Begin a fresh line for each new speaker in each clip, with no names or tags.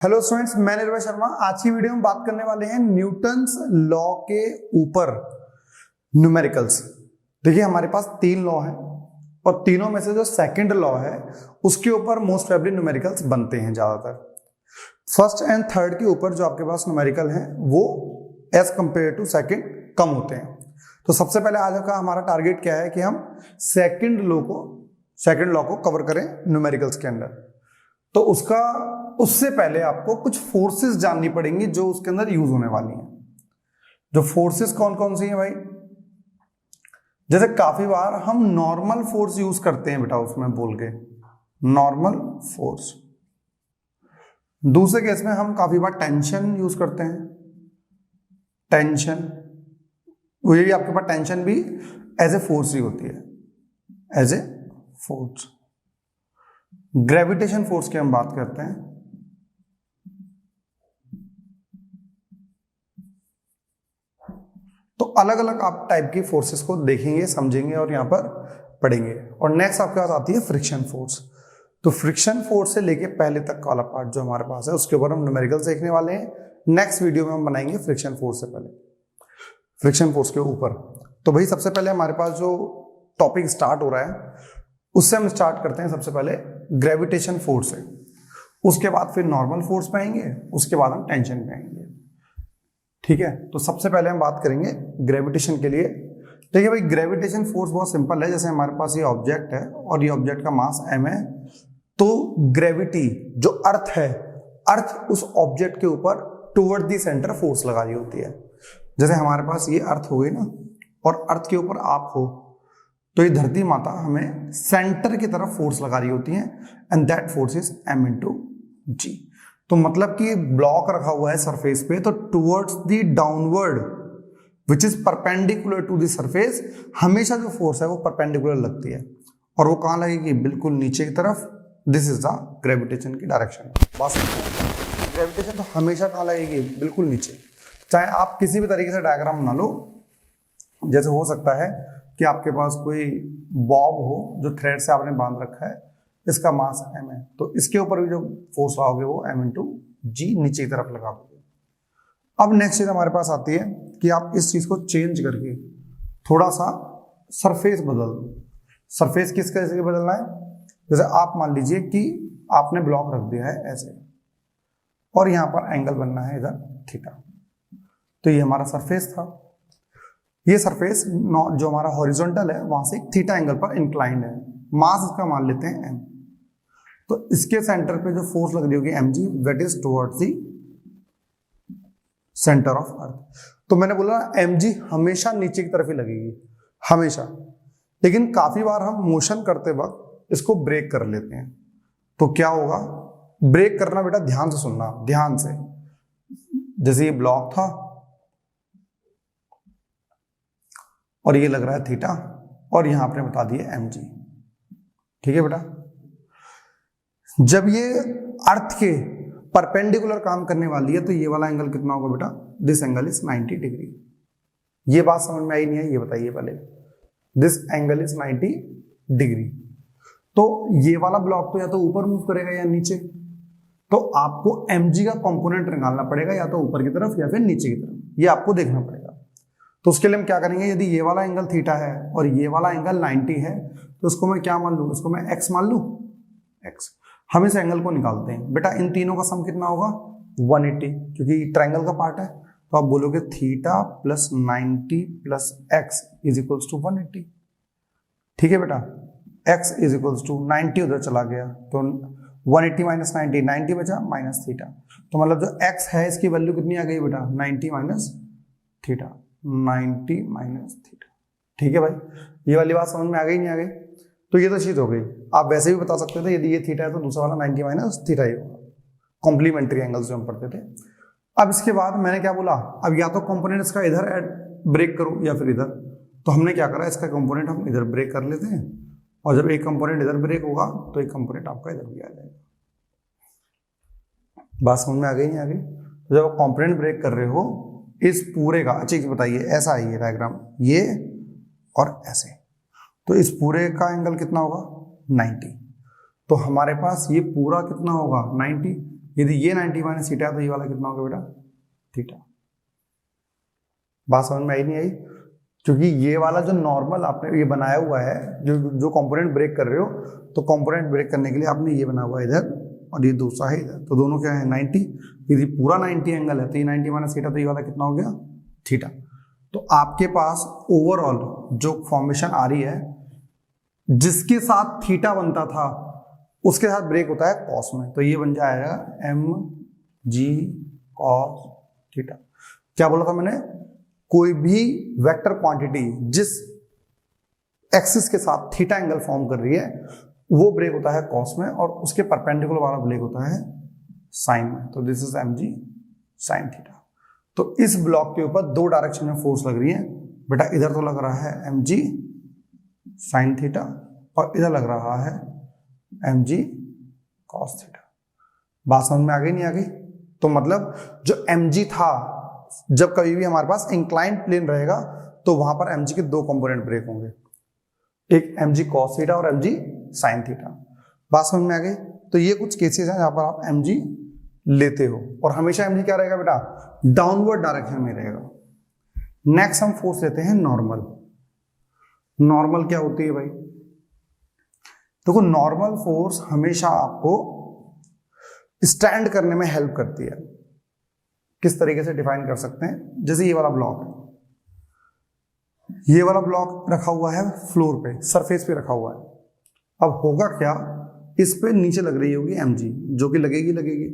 Hello students, मैं निर्भय शर्मा। आज की वीडियो में बात करने वाले हैं न्यूटन्स लॉ के ऊपर न्यूमेरिकल्स। देखिए, हमारे पास तीन लॉ हैं और तीनों में से जो सेकंड लॉ है उसके ऊपर मोस्ट प्रोबेबली न्यूमेरिकल्स बनते हैं ज्यादातर। फर्स्ट एंड थर्ड के ऊपर जो आपके पास न्यूमेरिकल हैं वो एज कंपेयर टू सेकंड कम होते हैं। तो सबसे पहले आज का हमारा टारगेट क्या है कि हम सेकंड लॉ को कवर करें न्यूमेरिकल्स के अंदर। तो उससे पहले आपको कुछ फोर्सेस जाननी पड़ेंगी जो उसके अंदर यूज होने वाली हैं। जो फोर्सेस कौन कौन सी हैं भाई? जैसे काफी बार हम नॉर्मल फोर्स यूज करते हैं बेटा, उसमें बोल के नॉर्मल फोर्स। दूसरे केस में हम काफी बार टेंशन यूज करते हैं, टेंशन। वही आपके पास टेंशन भी एज ए फोर्स ही होती है, as a force. Gravitation force की हम बात करते हैं। तो अलग अलग आप टाइप की फोर्सेस को देखेंगे, समझेंगे और यहां पर पढ़ेंगे। और नेक्स्ट आपके पास आती है फ्रिक्शन फोर्स। तो फ्रिक्शन फोर्स से लेके पहले तक वाला पार्ट जो हमारे पास है उसके ऊपर हम न्यूमेरिकल्स देखने वाले हैं। नेक्स्ट वीडियो में हम बनाएंगे फ्रिक्शन फोर्स से पहले, फ्रिक्शन फोर्स के ऊपर। तो भाई सबसे पहले हमारे पास जो टॉपिक स्टार्ट हो रहा है उससे हम स्टार्ट करते हैं। सबसे पहले ग्रेविटेशन फोर्स है, उसके बाद फिर नॉर्मल फोर्स पे आएंगे, उसके बाद हम टेंशन पे आएंगे। ठीक है, तो सबसे पहले हम बात करेंगे ग्रेविटेशन के लिए। देखिए भाई, ग्रेविटेशन फोर्स बहुत सिंपल है। जैसे हमारे पास ये ऑब्जेक्ट है और ये ऑब्जेक्ट का मास m है, तो ग्रेविटी जो अर्थ है, अर्थ उस ऑब्जेक्ट के ऊपर टुवर्ड द सेंटर फोर्स लगा रही होती है। जैसे हमारे पास ये अर्थ हो गई ना, और अर्थ के ऊपर आप हो, तो ये धरती माता हमें सेंटर की तरफ फोर्स लगा रही होती है, and that force is m into g। तो मतलब कि ब्लॉक रखा हुआ है सरफेस पे, तो towards the downward which is perpendicular to the surface, हमेशा जो फोर्स है वो परपेंडिकुलर लगती है। और वो कहां लगेगी? बिल्कुल नीचे की तरफ। दिस इज द ग्रेविटेशन की डायरेक्शन। बस ग्रेविटेशन तो हमेशा कहां लगेगी? बिल्कुल नीचे। चाहे आप किसी भी तरीके से डायग्राम बना लो। जैसे हो सकता है कि आपके पास कोई बॉब हो जो थ्रेड से आपने बांध रखा है, इसका मास m है, तो इसके ऊपर भी जो फोर्स लगाओगे वो m into g नीचे की तरफ लगा दोगे। अब नेक्स्ट चीज हमारे पास आती है कि आप इस चीज को चेंज करके थोड़ा सा सरफेस बदल दो। सरफेस किस तरह से बदलना है? जैसे आप मान लीजिए कि आपने ब्लॉक रख दिया है ऐसे, और यहां पर एंगल बनना है इधर थीटा। तो ये हमारा सरफेस था। ये सरफेस जो हमारा हॉरिजॉन्टल है वहां से एक थीटा एंगल पर इंक्लाइंड है। मास इसका मान लेते हैं m। तो इसके सेंटर पे जो फोर्स लग रही होगी mg, that is towards the centre of earth. तो मैंने बोला mg हमेशा नीचे की तरफ ही लगेगी, हमेशा। लेकिन काफी बार हम मोशन करते वक्त इसको ब्रेक कर लेते हैं। तो क्या होगा? ब्रेक करना बेटा ध्यान से सुनना, ध्यान से। जैसे ये ब्लॉक था और ये लग रहा है थीटा, और यहां आपने बता दिया mg। ठीक है बेटा, जब ये अर्थ के परपेंडिकुलर काम करने वाली है तो ये वाला एंगल कितना होगा बेटा? This angle is 90 degree. ये बात समझ में आई नहीं है? ये बताइए पहले। This angle is 90 degree. तो ये वाला ब्लॉक तो या तो ऊपर मूव करेगा या नीचे। तो आपको mg का कंपोनेंट निकालना पड़ेगा, या तो ऊपर की तरफ या फिर नीचे की तरफ। ये आपको देखना पड़ेगा। तो उसके लिए हम क्या करेंगे? यदि ये वाला एंगल थीटा है और ये वाला एंगल 90 है, तो उसको मैं क्या मान लूं? इसको मैं x मान लूं, x। हम इस एंगल को निकालते हैं बेटा। इन तीनों का सम कितना होगा? 180, क्योंकि ट्रायंगल का पार्ट है। तो आप बोलोगे theta plus 90 plus x is equals to 180। ठीक है बेटा, x इज इक्वल्स टू 90 उधर चला गया, तो 180 माइनस 90, 90 बचा माइनस थीटा। तो मतलब जो x है इसकी वैल्यू कितनी आ गई बेटा? 90 माइनस थीटा, 90 माइनस थीटा। ठीक है भाई, ये वाली बात समझ में आ गई नहीं आ गई? तो ये तो चीज हो गई। आप वैसे भी बता सकते थे, यदि ये थीटा है तो दूसरा वाला 90 माइनस थीटा ही होगा। कॉम्प्लीमेंट्री एंगल्स जो हम पढ़ते थे। अब इसके बाद मैंने क्या बोला? अब या तो कंपोनेंट इसका इधर ब्रेक करो या फिर इधर। तो हमने क्या करा? इसका कंपोनेंट हम इधर ब्रेक कर लेते हैं, और जब एक कंपोनेंट इधर ब्रेक होगा तो एक कंपोनेंट आपका इधर भी आ जाएगा। बात समझ में आ गई नहीं आ गई? तो जब आप कंपोनेंट ब्रेक कर रहे हो इस पूरे का, अच्छा बताइए, ऐसा है ये डायग्राम, ये और ऐसे, तो इस पूरे का एंगल कितना होगा? 90। तो हमारे पास ये पूरा कितना होगा? 90। यदि ये 90 माइनस थीटा है तो ये वाला कितना होगा बेटा, थीटा। बात समझ में आई नहीं आई? क्योंकि ये वाला जो नॉर्मल आपने ये बनाया हुआ है, जो कंपोनेंट ब्रेक कर रहे हो, तो कंपोनेंट ब्रेक करने के लिए आपने ये बना हुआ है इधर और ये दूसरा है इधर, तो दोनों क्या है 90। यदि पूरा 90 एंगल है तो ये 90 माइनस थीटा, तो ये वाला कितना हो गया, थीटा। तो आपके पास ओवरऑल जो फॉर्मेशन आ रही है जिसके साथ थीटा बनता था उसके साथ ब्रेक होता है कॉस में, तो ये बन जाएगा एम जी कॉस थीटा। क्या बोला था मैंने, कोई भी वेक्टर क्वांटिटी जिस एक्सिस के साथ थीटा एंगल फॉर्म कर रही है वो ब्रेक होता है कॉस में, और उसके परपेंडिकुलर वाला ब्रेक होता है साइन में। तो this is M G sine theta. तो इस ब्लॉक के ऊपर दो डायरेक्शन में फोर्स लग रही है बेटा, इधर तो लग रहा है एम जी साइन थीटा और इधर लग रहा है एम जी कॉस थीटा। बात समझ में आ गई नहीं आ गई? तो मतलब जो एम जी था, जब कभी भी हमारे पास इंक्लाइंड प्लेन रहेगा तो वहां पर एम जी के दो कंपोनेंट ब्रेक होंगे, एक एम जी कॉस थीटा और एम जी साइन थीटा। बात समझ में आ गई? तो ये कुछ केसेस हैं जहां पर आप एम जी लेते हो, और हमेशा एम जी क्या रहेगा बेटा, डाउनवर्ड डायरेक्शन में रहेगा। नेक्स्ट हम फोर्स लेते हैं नॉर्मल। नॉर्मल क्या होती है भाई? देखो नॉर्मल फोर्स हमेशा आपको स्टैंड करने में हेल्प करती है। किस तरीके से डिफाइन कर सकते हैं, जैसे ये वाला ब्लॉक है, ये वाला ब्लॉक रखा हुआ है फ्लोर पे, सरफेस पे रखा हुआ है। अब होगा क्या, इस पे नीचे लग रही होगी एम जी, जो कि लगेगी।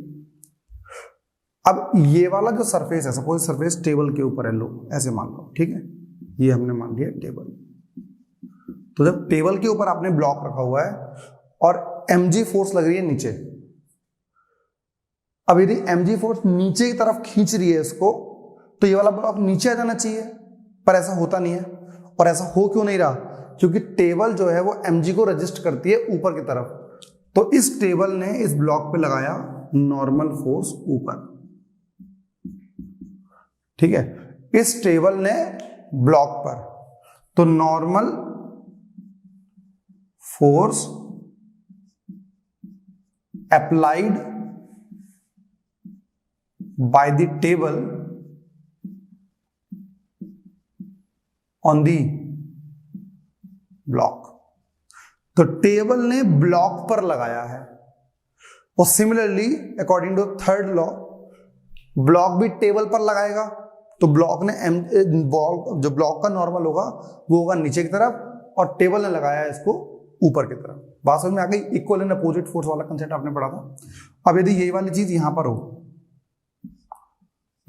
अब ये वाला जो सरफेस है, सपोज सरफेस टेबल के ऊपर है, लो ऐसे मान लो, ठीक है, ये हमने मान लिया टेबल। तो जब टेबल के ऊपर आपने ब्लॉक रखा हुआ है और mg फोर्स लग रही है नीचे, अब यदि mg फोर्स नीचे की तरफ खींच रही है इसको, तो ये वाला ब्लॉक नीचे आ जाना चाहिए, पर ऐसा होता नहीं है। और ऐसा हो क्यों नहीं रहा? क्योंकि टेबल जो है वो mg को रजिस्ट करती है ऊपर की तरफ। तो इस टेबल ने इस ब्लॉक पे लगाया नॉर्मल फोर्स ऊपर, ठीक है, इस टेबल ने ब्लॉक पर, तो normal force applied by the table on the block। तो टेबल ने ब्लॉक पर लगाया है, और similarly according to third law block भी टेबल पर लगाएगा। तो ब्लॉक ने जो ब्लॉक का नॉर्मल होगा वो होगा नीचे की तरफ, और टेबल ने लगाया है इसको ऊपर की तरफ। बात समझ में आ गई? इक्वल एंड अपोजिट फोर्स वाला कंसेप्ट आपने पढ़ा था। अब यदि ये वाली चीज यहां पर हो,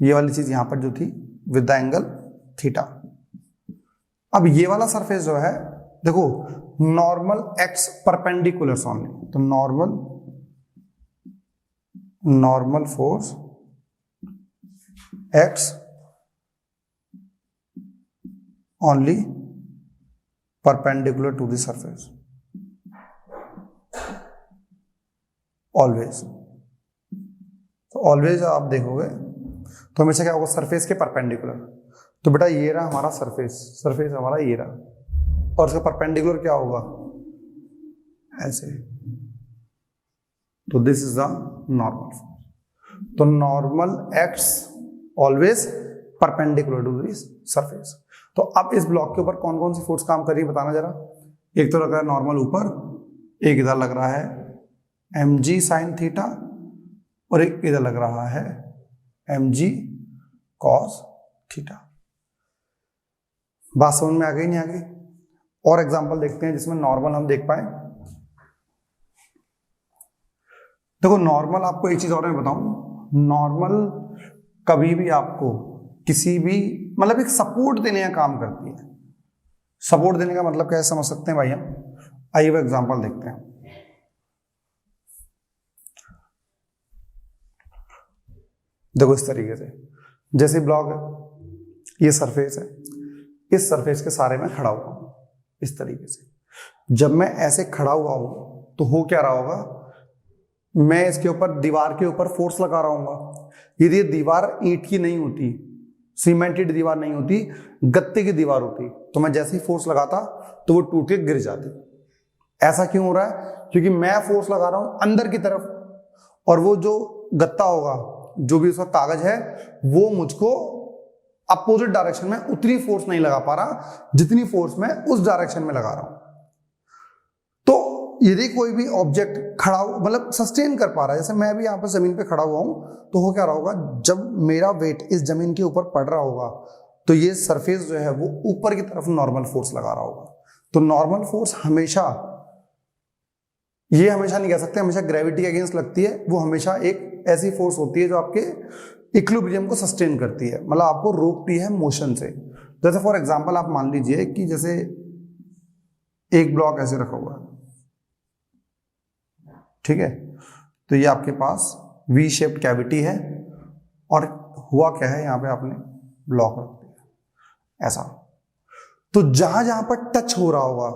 ये वाली चीज यहां पर जो थी विद द एंगल थीटा, अब ये वाला सरफेस जो है, देखो नॉर्मल एक्स परपेंडिकुलर ओनली, तो normal force X only perpendicular to the surface always. तो ऑलवेज आप देखोगे तो हमेशा क्या होगा, सरफेस के परपेंडिकुलर। तो बेटा ये रहा हमारा सरफेस हमारा ये रहा, और इसका परपेंडिकुलर क्या होगा, ऐसे। तो this is the normal force. तो normal acts always perpendicular to this surface. तो अब इस ब्लॉक के ऊपर कौन कौन सी फोर्स काम कर रही है बताना जरा। एक तो लग रहा है नॉर्मल ऊपर, एक इधर लग रहा है mg साइन थीटा, और एक इधर लग रहा है mg कॉस थीटा। बात समझ में आ गई नहीं आ गई? और एग्जांपल देखते हैं जिसमें नॉर्मल हम देख पाए। देखो नॉर्मल आपको एक चीज और मैं बताऊं, नॉर्मल कभी भी आपको किसी भी मतलब एक सपोर्ट देने का काम करती है। सपोर्ट देने का मतलब कैसे समझ सकते हैं भाई हम, आइए वो एग्जांपल देखते हैं। देखो इस तरीके से, जैसे ब्लॉक ये सरफेस है, इस सरफेस के सारे में खड़ा हुआ हूं इस तरीके से। जब मैं ऐसे खड़ा हुआ हूं तो हो क्या रहा होगा, मैं इसके ऊपर दीवार के ऊपर फोर्स लगा रहा हूँ। यदि ये दीवार ईंट की नहीं होती, सीमेंटेड दीवार नहीं होती, गत्ते की दीवार होती, तो मैं जैसे ही फोर्स लगाता तो वो टूट के गिर जाती। ऐसा क्यों हो रहा है? क्योंकि मैं फोर्स लगा रहा हूं अंदर की तरफ, और वो जो गत्ता होगा, जो भी उसका कागज है, वो मुझको अपोजिट डायरेक्शन में उतनी फोर्स नहीं लगा पा रहा जितनी फोर्स मैं उस डायरेक्शन में लगा रहा हूं। तो यदि कोई भी ऑब्जेक्ट खड़ा मतलब सस्टेन कर पा रहा है, जैसे मैं भी यहां पर जमीन पे खड़ा हुआ हूं, तो हो क्या रहा होगा, जब मेरा वेट इस जमीन के ऊपर पड़ रहा होगा तो ये सरफेस जो है वो ऊपर की तरफ नॉर्मल फोर्स लगा रहा होगा। तो नॉर्मल फोर्स हमेशा, ये हमेशा नहीं कह सकते हमेशा ग्रेविटी के अगेंस्ट लगती है, वो हमेशा एक ऐसी फोर्स होती है जो आपके इक्विलिब्रियम को सस्टेन करती है, मतलब आपको रोकती है मोशन से। जैसे फॉर एग्जांपल आप मान लीजिए कि जैसे एक ब्लॉक ऐसे रखा हुआ है, ठीक है, तो ये आपके पास वी शेप्ड कैविटी है और हुआ क्या है, यहां पे आपने ब्लॉक रख दिया ऐसा। तो जहां जहां पर टच हो रहा होगा,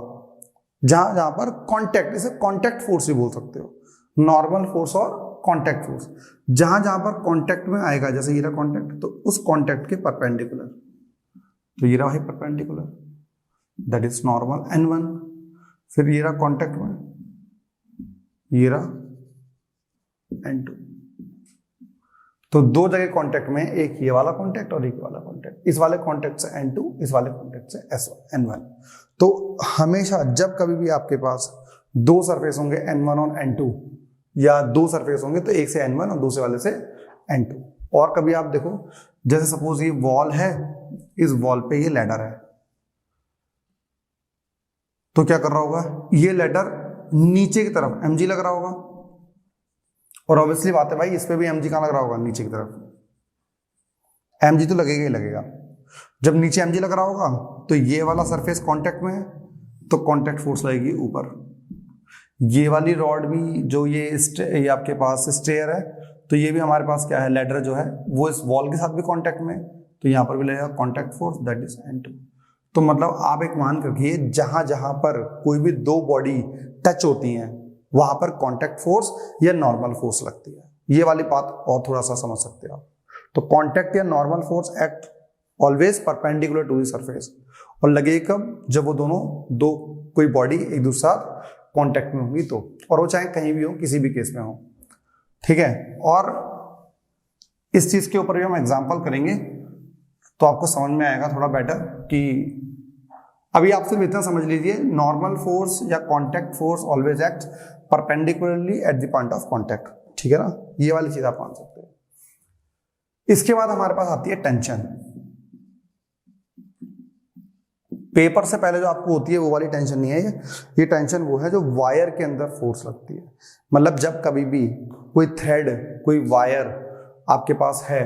जहां जहां पर कांटेक्ट, इसे कांटेक्ट फोर्स भी बोल सकते हो, नॉर्मल फोर्स और कांटेक्ट फोर्स, जहां जहां पर कांटेक्ट में आएगा, जैसे ये रहा कांटेक्ट, तो उस कांटेक्ट के परपेंडिकुलर, तो ये रहा है perpendicular, that is normal N1। फिर ये रहा कांटेक्ट में, ये रहा N2। तो दो जगह कांटेक्ट में, एक ये वाला कांटेक्ट और एक वाला कांटेक्ट, इस वाले कांटेक्ट से N2, इस वाले कांटेक्ट से N1। तो हमेशा जब कभी भी आपके पास दो सरफेस होंगे N1 और N2, या दो सरफेस होंगे तो एक से N1 और दूसरे वाले से N2, और कभी आप देखो जैसे सपोज ये वॉल है, इस वॉल पे ये लैडर है, तो क्या कर रहा होगा, ये लैडर नीचे की तरफ mg लग रहा होगा, और ऑब्वियसली बात है भाई इस पे भी mg कहां लग रहा होगा, नीचे की तरफ, mg तो लगेगा ही लगेगा। जब नीचे mg लग रहा होगा तो ये वाला सरफेस कांटेक्ट में है, तो कांटेक्ट फोर्स लगेगी ऊपर। ये वाली रॉड भी, जो ये आपके पास स्टेयर है, तो ये भी हमारे पास क्या है, लैडर जो है वो इस वॉल के साथ भी कांटेक्ट में, तो यहां पर भी लगेगा contact force, that is N2। तो मतलब आप एक मान रखिए, जहां जहां पर कोई भी दो बॉडी टच होती हैं वहां पर कांटेक्ट फोर्स या नॉर्मल फोर्स लगती है। ये वाली बात और थोड़ा सा समझ सकते हो आप। तो कांटेक्ट या normal force act always perpendicular to the surface, और लगे कब, जब वो दोनों दो कोई बॉडी एक दूसरे साथ कांटेक्ट में होंगी तो, और वो चाहे कहीं भी हो, किसी भी केस में हो, ठीक है। और इस चीज के ऊपर भी हम एग्जांपल करेंगे तो आपको समझ में आएगा थोड़ा बेटर, कि अभी आप सिर्फ इतना समझ लीजिए, नॉर्मल फोर्स या contact force always act perpendicularly at the point of contact, ठीक है ना, ये वाली चीज आप मान सकते हैं। इसके बाद हमारे पास आती है टेंशन। पेपर से पहले जो आपको होती है वो वाली टेंशन नहीं है, ये टेंशन वो है जो वायर के अंदर फोर्स लगती है। मतलब जब कभी भी कोई थ्रेड, कोई वायर आपके पास है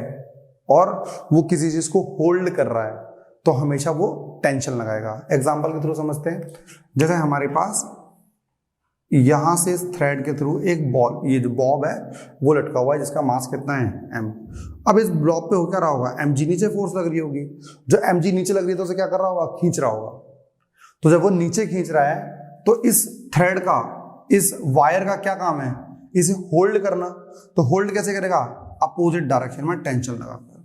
और वो किसी चीज को होल्ड कर रहा है, तो हमेशा वो टेंशन लगाएगा। एग्जांपल के थ्रू समझते हैं, जैसे हमारे पास यहां से इस थ्रेड के थ्रू एक बॉल, ये जो बॉब है वो लटका हुआ है, जिसका मास कितना है m। अब इस ब्लॉब पे हो क्या रहा होगा, mg नीचे फोर्स लग रही होगी, जो mg नीचे लग रही है तो उसे क्या कर रहा होगा, खींच रहा होगा। तो जब वो नीचे खींच रहा है तो इस थ्रेड का, इस वायर का क्या काम है, इसे होल्ड करना। तो होल्ड कैसे करेगा, अपोजिट डायरेक्शन में टेंशन लगाकर।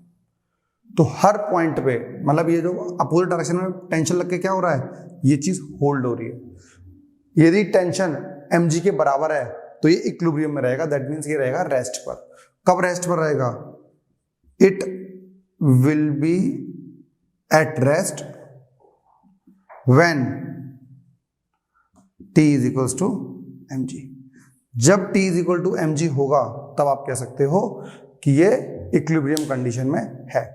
तो हर पॉइंट पे, मतलब ये जो अपोजिट डायरेक्शन में टेंशन लग के क्या हो रहा है, ये चीज होल्ड हो रही है। यदि टेंशन mg के बराबर है तो ये इक्विलिब्रियम में रहेगा, दैट मींस ये रहेगा रेस्ट पर। कब रेस्ट पर रहेगा, it will be at rest when t is equals to mg। जब t is equal to mg होगा तब आप कह सकते हो कि ये इक्विलिब्रियम कंडीशन में है,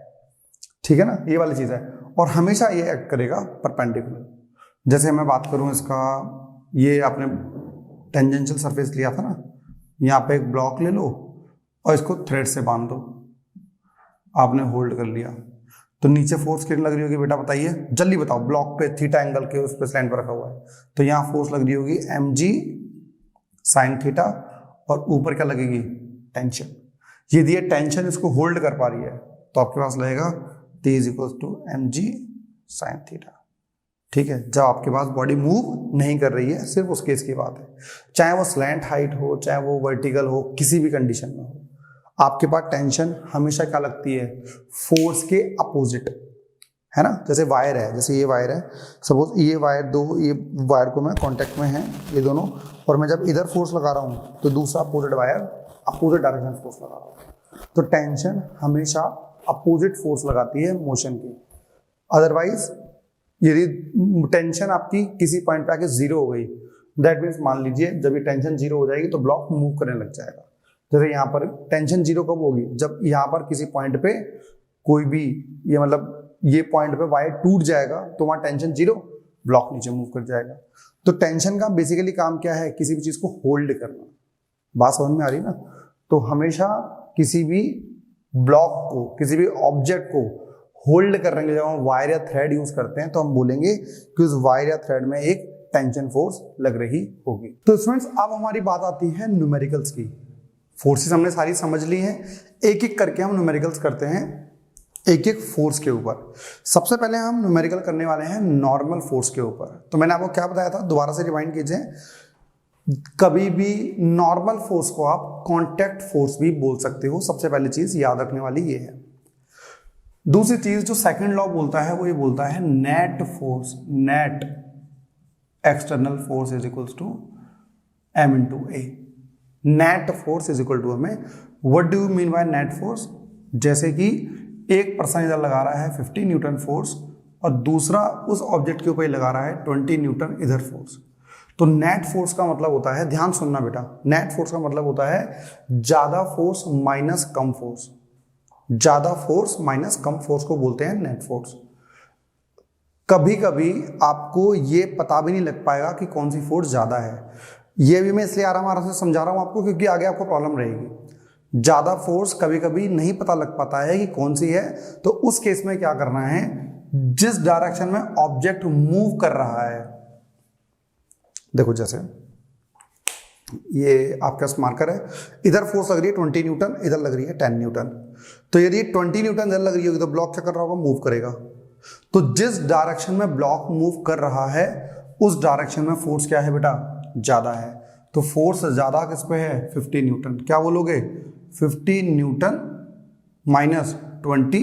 ठीक है ना, ये वाली चीज है। और हमेशा ये एक्ट करेगा परपेंडिकुलर। जैसे मैं बात करूं इसका, ये आपने टेंजेंशियल सरफेस लिया था ना, यहाँ पे एक ब्लॉक ले लो और इसको थ्रेड से बांध दो, आपने होल्ड कर लिया, तो नीचे फोर्स कितनी लग रही होगी बेटा बताइए, जल्दी बताओ। ब्लॉक पे थीटा एंगल के उस पे स्लैंट पर रखा हुआ है, तो यहाँ फोर्स लग रही होगी mg sin थीटा, और ऊपर क्या लगेगी, टेंशन। यदि ये टेंशन इसको होल्ड कर पा रही है तो आपके पास लगेगा t is equal to mg sin theta, ठीक है। जब आपके पास बॉडी मूव नहीं कर रही है, सिर्फ उस केस की बात है, चाहे वो स्लैंट हाइट हो, चाहे वो वर्टिकल हो, किसी भी कंडीशन में हो, आपके पास टेंशन हमेशा क्या लगती है, फोर्स के अपोजिट, है ना। जैसे वायर है, जैसे ये वायर है, सपोज ये वायर दो, ये वायर को मैं कांटेक्ट में है ये दोनों, और मैं जब इधर फोर्स लगा रहा हूँ तो दूसरा opposite wire opposite direction force लगा रहा हूँ। तो टेंशन हमेशा अपोजिट फोर्स लगाती है मोशन की। अदरवाइज यदि टेंशन आपकी किसी पॉइंट पे आके जीरो हो गई, दैट मीन्स मान लीजिए जब ये टेंशन जीरो हो जाएगी तो ब्लॉक मूव करने लग जाएगा। जैसे यहाँ पर टेंशन जीरो कब होगी, जब यहाँ पर किसी पॉइंट पे कोई भी ये मतलब ये पॉइंट पे वायर टूट जाएगा तो वहां टेंशन जीरो, ब्लॉक नीचे मूव कर जाएगा। तो टेंशन का बेसिकली काम क्या है, किसी भी चीज को होल्ड करना। बात समझ में आ रही ना। तो हमेशा किसी भी ब्लॉक को, किसी भी ऑब्जेक्ट को होल्ड करने के लिए जब हम वायर या थ्रेड यूज करते हैं तो हम बोलेंगे कि उस वायर या थ्रेड में एक टेंशन फोर्स लग रही होगी। तो स्टूडेंट्स अब हमारी बात आती है न्यूमेरिकल्स की। फोर्सेस हमने सारी समझ ली हैं, एक एक करके हम न्यूमेरिकल्स करते हैं एक एक फोर्स के ऊपर। सबसे पहले हम न्यूमेरिकल करने वाले हैं नॉर्मल फोर्स के ऊपर। तो मैंने आपको क्या बताया था, दोबारा से रिमाइंड कीजिए। कभी भी नॉर्मल फोर्स को आप कांटेक्ट फोर्स भी बोल सकते हो। सबसे पहली चीज याद रखने वाली ये है। दूसरी चीज जो सेकंड लॉ बोलता है वो ये बोलता है net force, net external force is equals to m into a. Net force is equal to हमें, what do you mean by net force? जैसे कि एक पर्सन इधर लगा रहा है 50 न्यूटन फोर्स और दूसरा उस ऑब्जेक्ट के ऊपर लगा रहा है 20 न्यूटन इधर फोर्स। तो नेट फोर्स का मतलब होता है, ध्यान सुनना बेटा, नेट फोर्स का मतलब होता है ज्यादा फोर्स माइनस कम फोर्स। ज्यादा फोर्स माइनस कम फोर्स को बोलते हैं नेट फोर्स। कभी कभी आपको ये पता भी नहीं लग पाएगा कि कौन सी फोर्स ज्यादा है। ये भी मैं इसलिए आराम से समझा रहा हूं आपको क्योंकि आगे आपको प्रॉब्लम रहेगी। ज्यादा फोर्स कभी कभी नहीं पता लग पाता है कि कौन सी है, तो उस केस में क्या करना है, जिस डायरेक्शन में ऑब्जेक्ट मूव कर रहा है, देखो जैसे ये आपका मार्कर है, इधर फोर्स लग रही है 20 न्यूटन, इधर लग रही है 10 न्यूटन। तो यदि 20 न्यूटन इधर लग रही होगी तो ब्लॉक क्या कर रहा होगा, मूव करेगा। तो जिस डायरेक्शन में ब्लॉक मूव कर रहा है उस डायरेक्शन में फोर्स क्या है बेटा, ज्यादा है। तो फोर्स ज्यादा किस पे है, 50 न्यूटन। क्या बोलोगे, 50 न्यूटन माइनस 20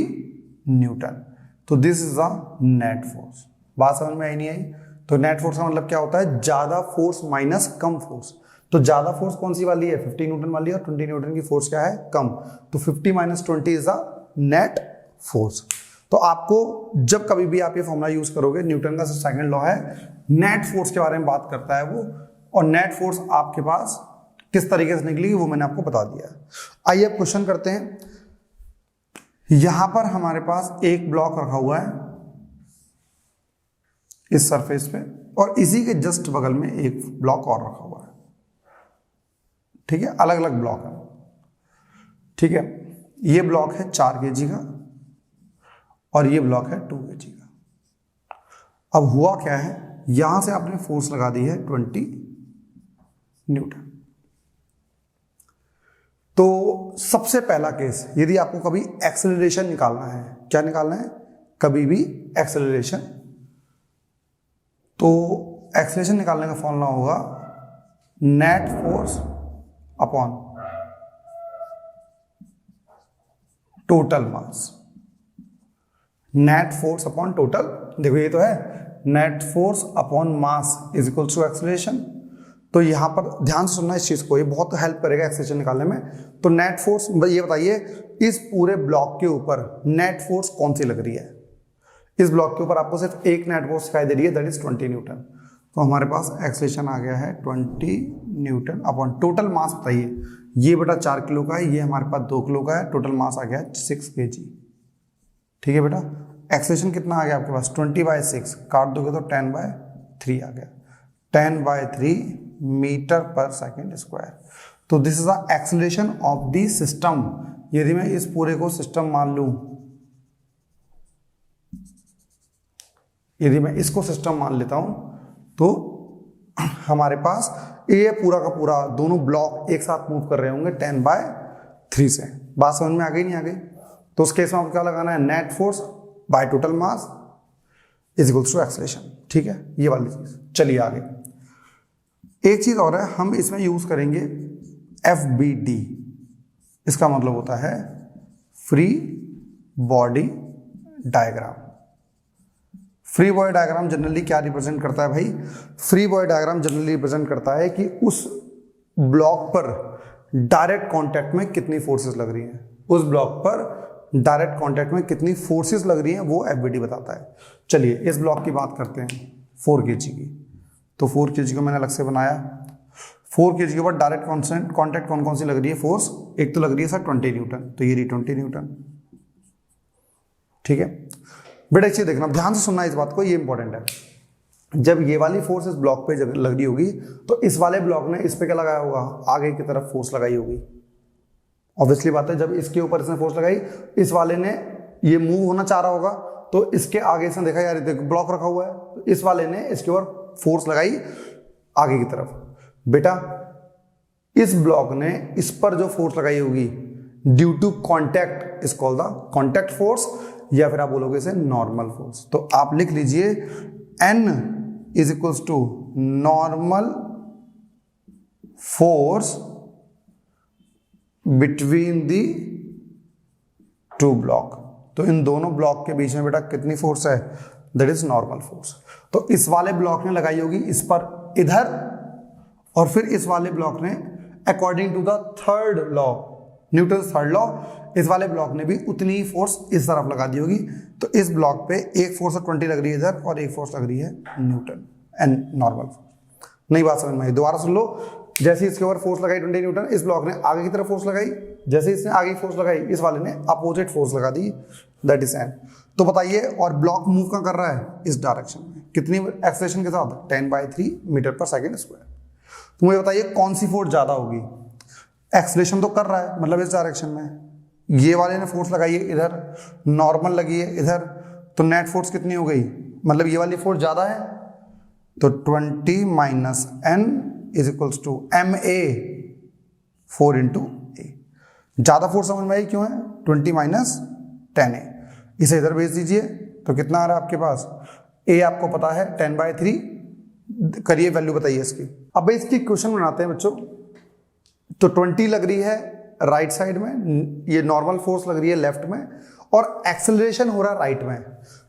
न्यूटन। तो this is the net force. बात समझ में आई नहीं आई? तो नेट फोर्स का मतलब क्या होता है, ज्यादा फोर्स माइनस कम फोर्स। तो ज्यादा फोर्स कौन सी वाली है, 50 न्यूटन वाली है, और 20 न्यूटन की फोर्स क्या है, कम। तो 50 minus 20 is the net force. तो आपको जब कभी भी आप ये फॉर्मूला यूज करोगे, न्यूटन का सेकंड लॉ है, नेट फोर्स के बारे में बात करता है वो, और नेट फोर्स आपके पास किस तरीके से निकलेगी वो मैंने आपको बता दिया है। आइए अब क्वेश्चन करते हैं। यहां पर हमारे पास एक ब्लॉक रखा हुआ है इस सरफेस पे, और इसी के जस्ट बगल में एक ब्लॉक और रखा हुआ है। ठीक है, अलग अलग ब्लॉक है। ठीक है, ये ब्लॉक है 4 kg का और ये ब्लॉक है 2 kg का। अब हुआ क्या है, यहां से आपने फोर्स लगा दी है 20 न्यूटन। तो सबसे पहला केस, यदि आपको कभी एक्सेलरेशन निकालना है, क्या निकालना है, कभी भी एक्सेलरेशन, तो एक्सेलरेशन निकालने का फॉर्मूला होगा net force upon total mass. Net force upon total, देखो ये तो है net force upon mass is equal to acceleration. तो यहां पर ध्यान से सुनना इस चीज को, ये बहुत हेल्प करेगा एक्सेलरेशन निकालने में। तो नेट फोर्स, ये बताइए इस पूरे ब्लॉक के ऊपर नेट फोर्स कौन सी लग रही है। इस ब्लॉक के ऊपर आपको सिर्फ एक नेट फोर्स दिखाई दे रही है, दैट इज 20 न्यूटन। तो हमारे पास एक्सेलरेशन आ गया है 20 न्यूटन अपॉन टोटल मास। बताइए, ये बेटा 4 किलो का है, ये हमारे पास 2 किलो का है, टोटल मास आ गया है 6 kg। ठीक है बेटा, एक्सेलरेशन कितना आ गया आपके पास, 20/6, काट दोगे तो 10/3 आ गया, 10/3 मीटर पर सेकेंड स्क्वायर। तो this is the acceleration of the system. यदि मैं इस पूरे को सिस्टम मान लूं, यदि मैं इसको सिस्टम मान लेता हूं, तो हमारे पास ये पूरा का पूरा दोनों ब्लॉक एक साथ मूव कर रहे होंगे 10/3 से। बात समझ में आ गई नहीं आ गई? तो उस केस में आपको क्या लगाना है, net force by total mass is equal to acceleration. ठीक है, ये वाली चीज। चलिए आगे, एक चीज और है, हम इसमें यूज करेंगे FBD। इसका मतलब होता है free body diagram. Free body diagram generally क्या रिप्रेजेंट करता है भाई, free body diagram generally represent करता है कि उस ब्लॉक पर डायरेक्ट कांटेक्ट में कितनी फोर्सेस लग रही हैं, उस ब्लॉक पर डायरेक्ट कांटेक्ट में कितनी फोर्सेस लग रही हैं वो एफबीडी बताता है। चलिए इस ब्लॉक की बात करते हैं 4 kg की। तो 4 kg को मैंने अलग से बनाया। 4 kg के ऊपर डायरेक्ट कांटेक्ट कौन कौन सी लग रही है फोर्स, एक तो लग रही है सर 20 न्यूटन, तो ये रही 20 न्यूटन। ठीक है बेटा, अच्छी देखना, ध्यान से सुनना इस बात को, ये इंपॉर्टेंट है। जब ये वाली फोर्स इस ब्लॉक पे जब लग रही होगी तो इस वाले ब्लॉक ने इस पे क्या लगाया होगा, आगे की तरफ फोर्स लगाई होगी। ऑब्वियसली बात है, जब इसके ऊपर इसने फोर्स लगाई, इस वाले ने ये मूव होना चाह रहा होगा, तो इसके आगे इसने देखा यार देखो ब्लॉक रखा हुआ है, तो इस वाले ने इसके ऊपर फोर्स लगाई आगे की तरफ। बेटा इस ब्लॉक ने इस पर जो फोर्स लगाई होगी due to contact is called the contact force, या फिर आप बोलोगे इसे नॉर्मल फोर्स। तो आप लिख लीजिए N is equals to normal force between the 2 block. तो इन दोनों ब्लॉक के बीच में बेटा कितनी फोर्स है, दैट इज नॉर्मल फोर्स। तो इस वाले ब्लॉक ने लगाई होगी इस पर इधर, और फिर इस वाले ब्लॉक ने according to the third law, Newton third law, इस वाले ब्लॉक ने भी उतनी ही फोर्स इस तरफ लगा दी होगी। तो इस ब्लॉक पे एक फोर्स 20 लग रही है इधर और एक फोर्स लग रही है न्यूटन एंड नॉर्मल फोर्स। नई बात समझ में आई, दोबारा सुन लो। जैसे इसके ऊपर फोर्स लगाई 20 न्यूटन, इस ब्लॉक ने आगे की तरफ फोर्स लगाई, जैसे इसने आगे फोर्स लगाई इस वाले ने अपोजिट फोर्स लगा दी, दैट इज N। तो बताइए, और ब्लॉक मूव कहाँ कर रहा है, इस डायरेक्शन में, कितनी एक्सेलरेशन के साथ, 10/3 मीटर पर सेकेंड स्क्वायर। तो मुझे बताइए कौन सी फोर्स ज्यादा होगी, एक्सेलरेशन तो कर रहा है मतलब इस डायरेक्शन में, ये वाले ने फोर्स लगाई है इधर, नॉर्मल लगी है इधर, तो नेट फोर्स कितनी हो गई, मतलब ये वाली फोर्स ज्यादा है, तो 20 minus N is equals to MA 4 into A। ज्यादा फोर्स समझ में आई क्यों है, 20 माइनस 10A। इसे इधर भेज दीजिए तो कितना आ रहा है आपके पास, A आपको पता है 10/3, करिए वैल्यू बताइए इसकी। अब इसकी क्वेश्चन बनाते हैं बच्चों। तो 20 लग रही है राइट साइड में, ये नॉर्मल फोर्स लग रही है लेफ्ट में, और एक्सेलरेशन हो रहा है राइट में।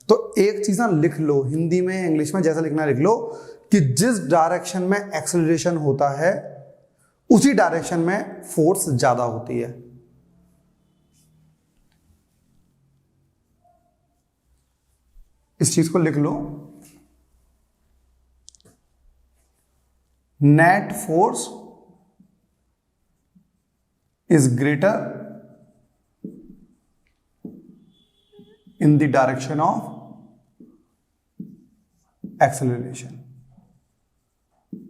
तो एक चीज ना लिख लो, हिंदी में इंग्लिश में जैसा लिखना लिख लो, कि जिस डायरेक्शन में एक्सेलरेशन होता है उसी डायरेक्शन में फोर्स ज्यादा होती है। इस चीज को लिख लो, net force is greater in the direction of acceleration।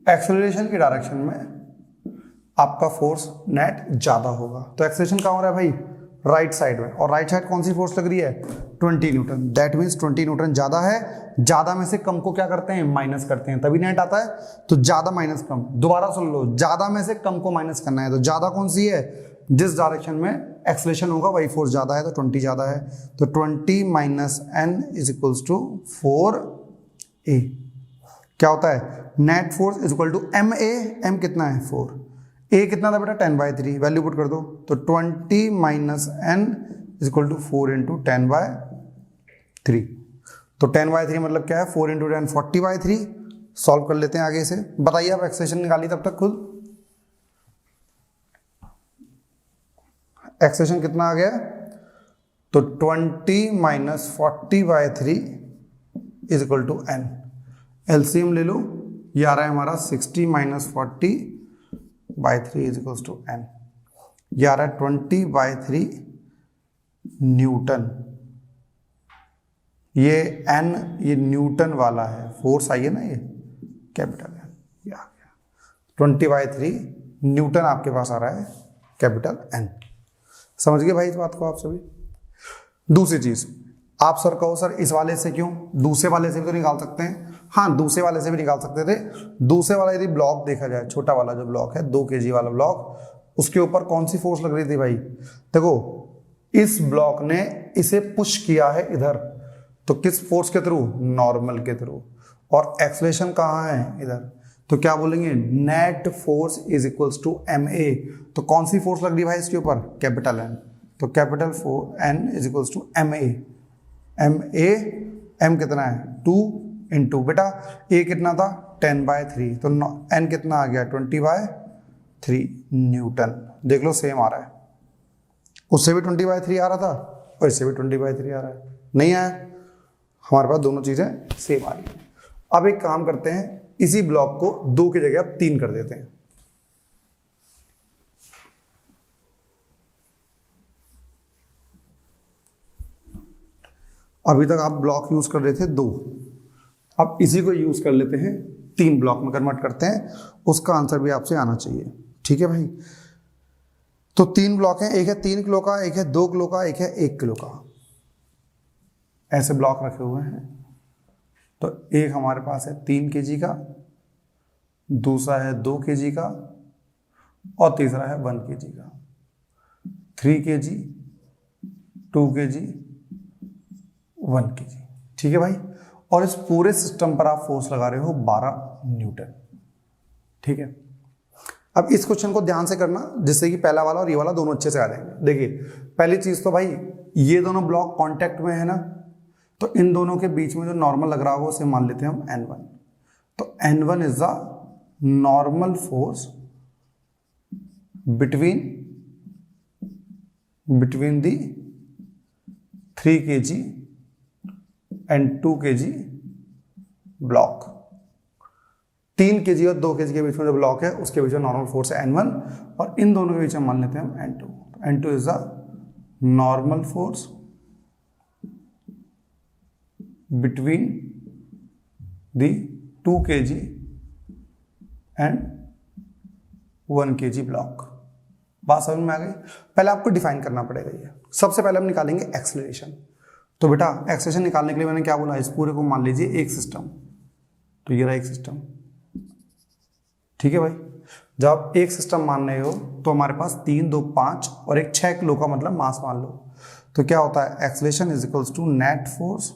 Acceleration की डायरेक्शन में आपका फोर्स नेट ज्यादा होगा। तो एक्सेलरेशन कहां हो रहा है भाई, राइट साइड में, और राइट साइड कौन सी फोर्स लग रही है, 20 न्यूटन। दैट मीन्स 20 न्यूटन ज्यादा है, ज्यादा में से कम को क्या करते हैं, माइनस करते हैं, तभी नेट आता है। तो ज्यादा माइनस कम, दोबारा सुन लो, ज्यादा में से कम को माइनस करना है। तो ज्यादा कौन सी है, जिस डायरेक्शन में एक्सेलरेशन होगा वही फोर्स ज्यादा है, तो 20 ज्यादा है। तो 20 minus N is equals to 4A। क्या होता है, net force is equal to MA, M कितना है 4, A कितना था बेटा 10/3, वैल्यू पुट कर दो। तो 20 minus N is equal to 4 into 10/3। तो 10/3 मतलब क्या है, 4 इंटू 10 40/3। सॉल्व कर लेते हैं आगे से। बताइए आप एक्सेलरेशन निकालिए तब तक खुद। एक्सेलरेशन कितना आ गया, तो 20 minus 40/3 is equal to N। LCM ले लो, ये आ रहा है हमारा 60 minus 40/3 is equal to N। ये आ रहा है 20/3 न्यूटन। ये N ये न्यूटन वाला है, फोर्स आई है ना, ये कैपिटल N, ये आ गया 20/3 न्यूटन आपके पास आ रहा है, कैपिटल N। समझ गए भाई इस बात को आप सभी। दूसरी चीज, आप सर कहो सर इस वाले से क्यों, दूसरे वाले से भी तो निकाल सकते हैं। हाँ, दूसरे वाले से भी निकाल सकते थे। दूसरे वाला यदि ब्लॉक देखा जाए, छोटा वाला जो ब्लॉक है 2 kg वाला ब्लॉक, उसके ऊपर कौन सी फोर्स लग रही थी भाई, देखो इस ब्लॉक ने इसे पुश किया है इधर, तो किस फोर्स के थ्रू, नॉर्मल के थ्रू, और एक्सेलरेशन कहाँ है इधर, तो क्या बोलेंगे, net force is equals to MA। तो कौन सी फोर्स लग रही है भाई इसके ऊपर, कैपिटल N। तो capital N is equals to MA। M कितना है 2 इंटू, बेटा A कितना था 10/3, तो N कितना आ गया 20/3। 3 न्यूटन। देख लो सेम आ रहा है, उससे भी 20/3 आ रहा था और इससे भी 20/3 आ रहा है, नहीं आया, हमारे पास दोनों चीजें सेम आ रही है। अब एक काम करते हैं, इसी ब्लॉक को 2 की जगह अब 3 कर देते हैं। अभी तक आप ब्लॉक यूज कर रहे थे 2, अब इसी को यूज कर लेते हैं 3 ब्लॉक में कन्वर्ट करते हैं, उसका आंसर भी आपसे आना चाहिए। ठीक है भाई, तो 3 ब्लॉक हैं, एक है 3 किलो का, एक है 2 किलो का, एक है 1 किलो का, ऐसे ब्लॉक रखे हुए हैं। तो एक हमारे पास है 3 kg का, दूसरा है 2 kg का और तीसरा है 1 kg का। 3 kg, 2 kg, 1 kg। ठीक है भाई, और इस पूरे सिस्टम पर आप फोर्स लगा रहे हो 12 न्यूटन। ठीक है, अब इस क्वेश्चन को ध्यान से करना, जिससे कि पहला वाला और ये वाला दोनों अच्छे से आ जाएंगे। देखिए, पहली चीज तो भाई ये दोनों ब्लॉक कांटेक्ट में है ना, तो इन दोनों के बीच में जो नॉर्मल लग रहा होगा उसे मान लेते हैं हम N1। तो N1 is the normal force between the 3 kg and 2 kg block. 3 kg और 2 kg के बीच में जो ब्लॉक है उसके बीच में नॉर्मल फोर्स है N1, और इन दोनों के बीच में मान लेते हैं हम N2। N2 is the normal force between the 2 kg and 1 kg block. बात समझ में आ गई? पहले आपको डिफाइन करना पड़ेगा ये। सबसे पहले हम निकालेंगे एक्सेलरेशन। तो बेटा एक्सेलरेशन निकालने के लिए मैंने क्या बोला, इस पूरे को मान लीजिए एक सिस्टम, तो ये रहा एक सिस्टम। ठीक है भाई, जब आप एक सिस्टम मान रहे हो तो हमारे पास 3, 2, 5 और एक 6 किलो का मतलब मास मान लो। तो क्या होता है, acceleration is equals to net force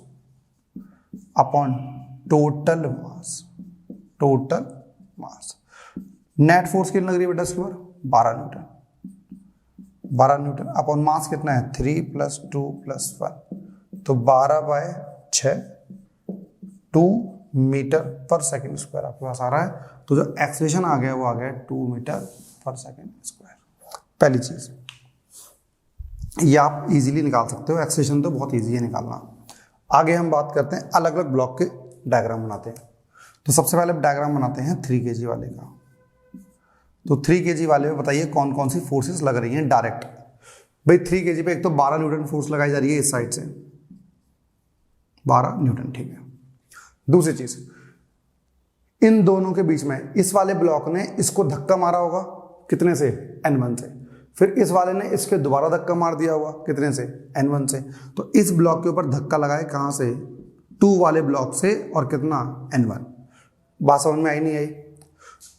upon total mass. Total mass, net force कितनी लग रही है बेटा इसके ऊपर, 12 न्यूटन। 12 न्यूटन अपॉन मास कितना है, 3 + 2 + 1, तो 12/6 2 मीटर पर सेकेंड स्क्वायर आपके पास आ रहा है। तो जो एक्सेलरेशन आ गया वो आ गया 2 मीटर पर सेकेंड स्क्वायर। पहली चीज ये आप इजीली निकाल सकते हो, एक्सेलरेशन तो बहुत इजी है निकालना। आगे हम बात करते हैं अलग अलग ब्लॉक के डायग्राम बनाते हैं। तो सबसे पहले डायग्राम बनाते हैं 3 kg वाले का। तो 3 kg वाले में बताइए कौन कौन सी फोर्सेस लग रही हैं डायरेक्ट। भाई 3 kg पे एक तो 12 न्यूटन फोर्स लगाई जा रही है इस साइड से, 12 न्यूटन। ठीक है, दूसरी चीज, इन दोनों के बीच में इस वाले ब्लॉक ने इसको धक्का मारा होगा, कितने से, N1 से। फिर इस वाले ने इसके दोबारा धक्का मार दिया होगा, कितने से, N1 से। तो इस ब्लॉक के ऊपर धक्का लगाए कहां से, 2 वाले ब्लॉक से, और कितना, N1। बात समझ में आई नहीं आई?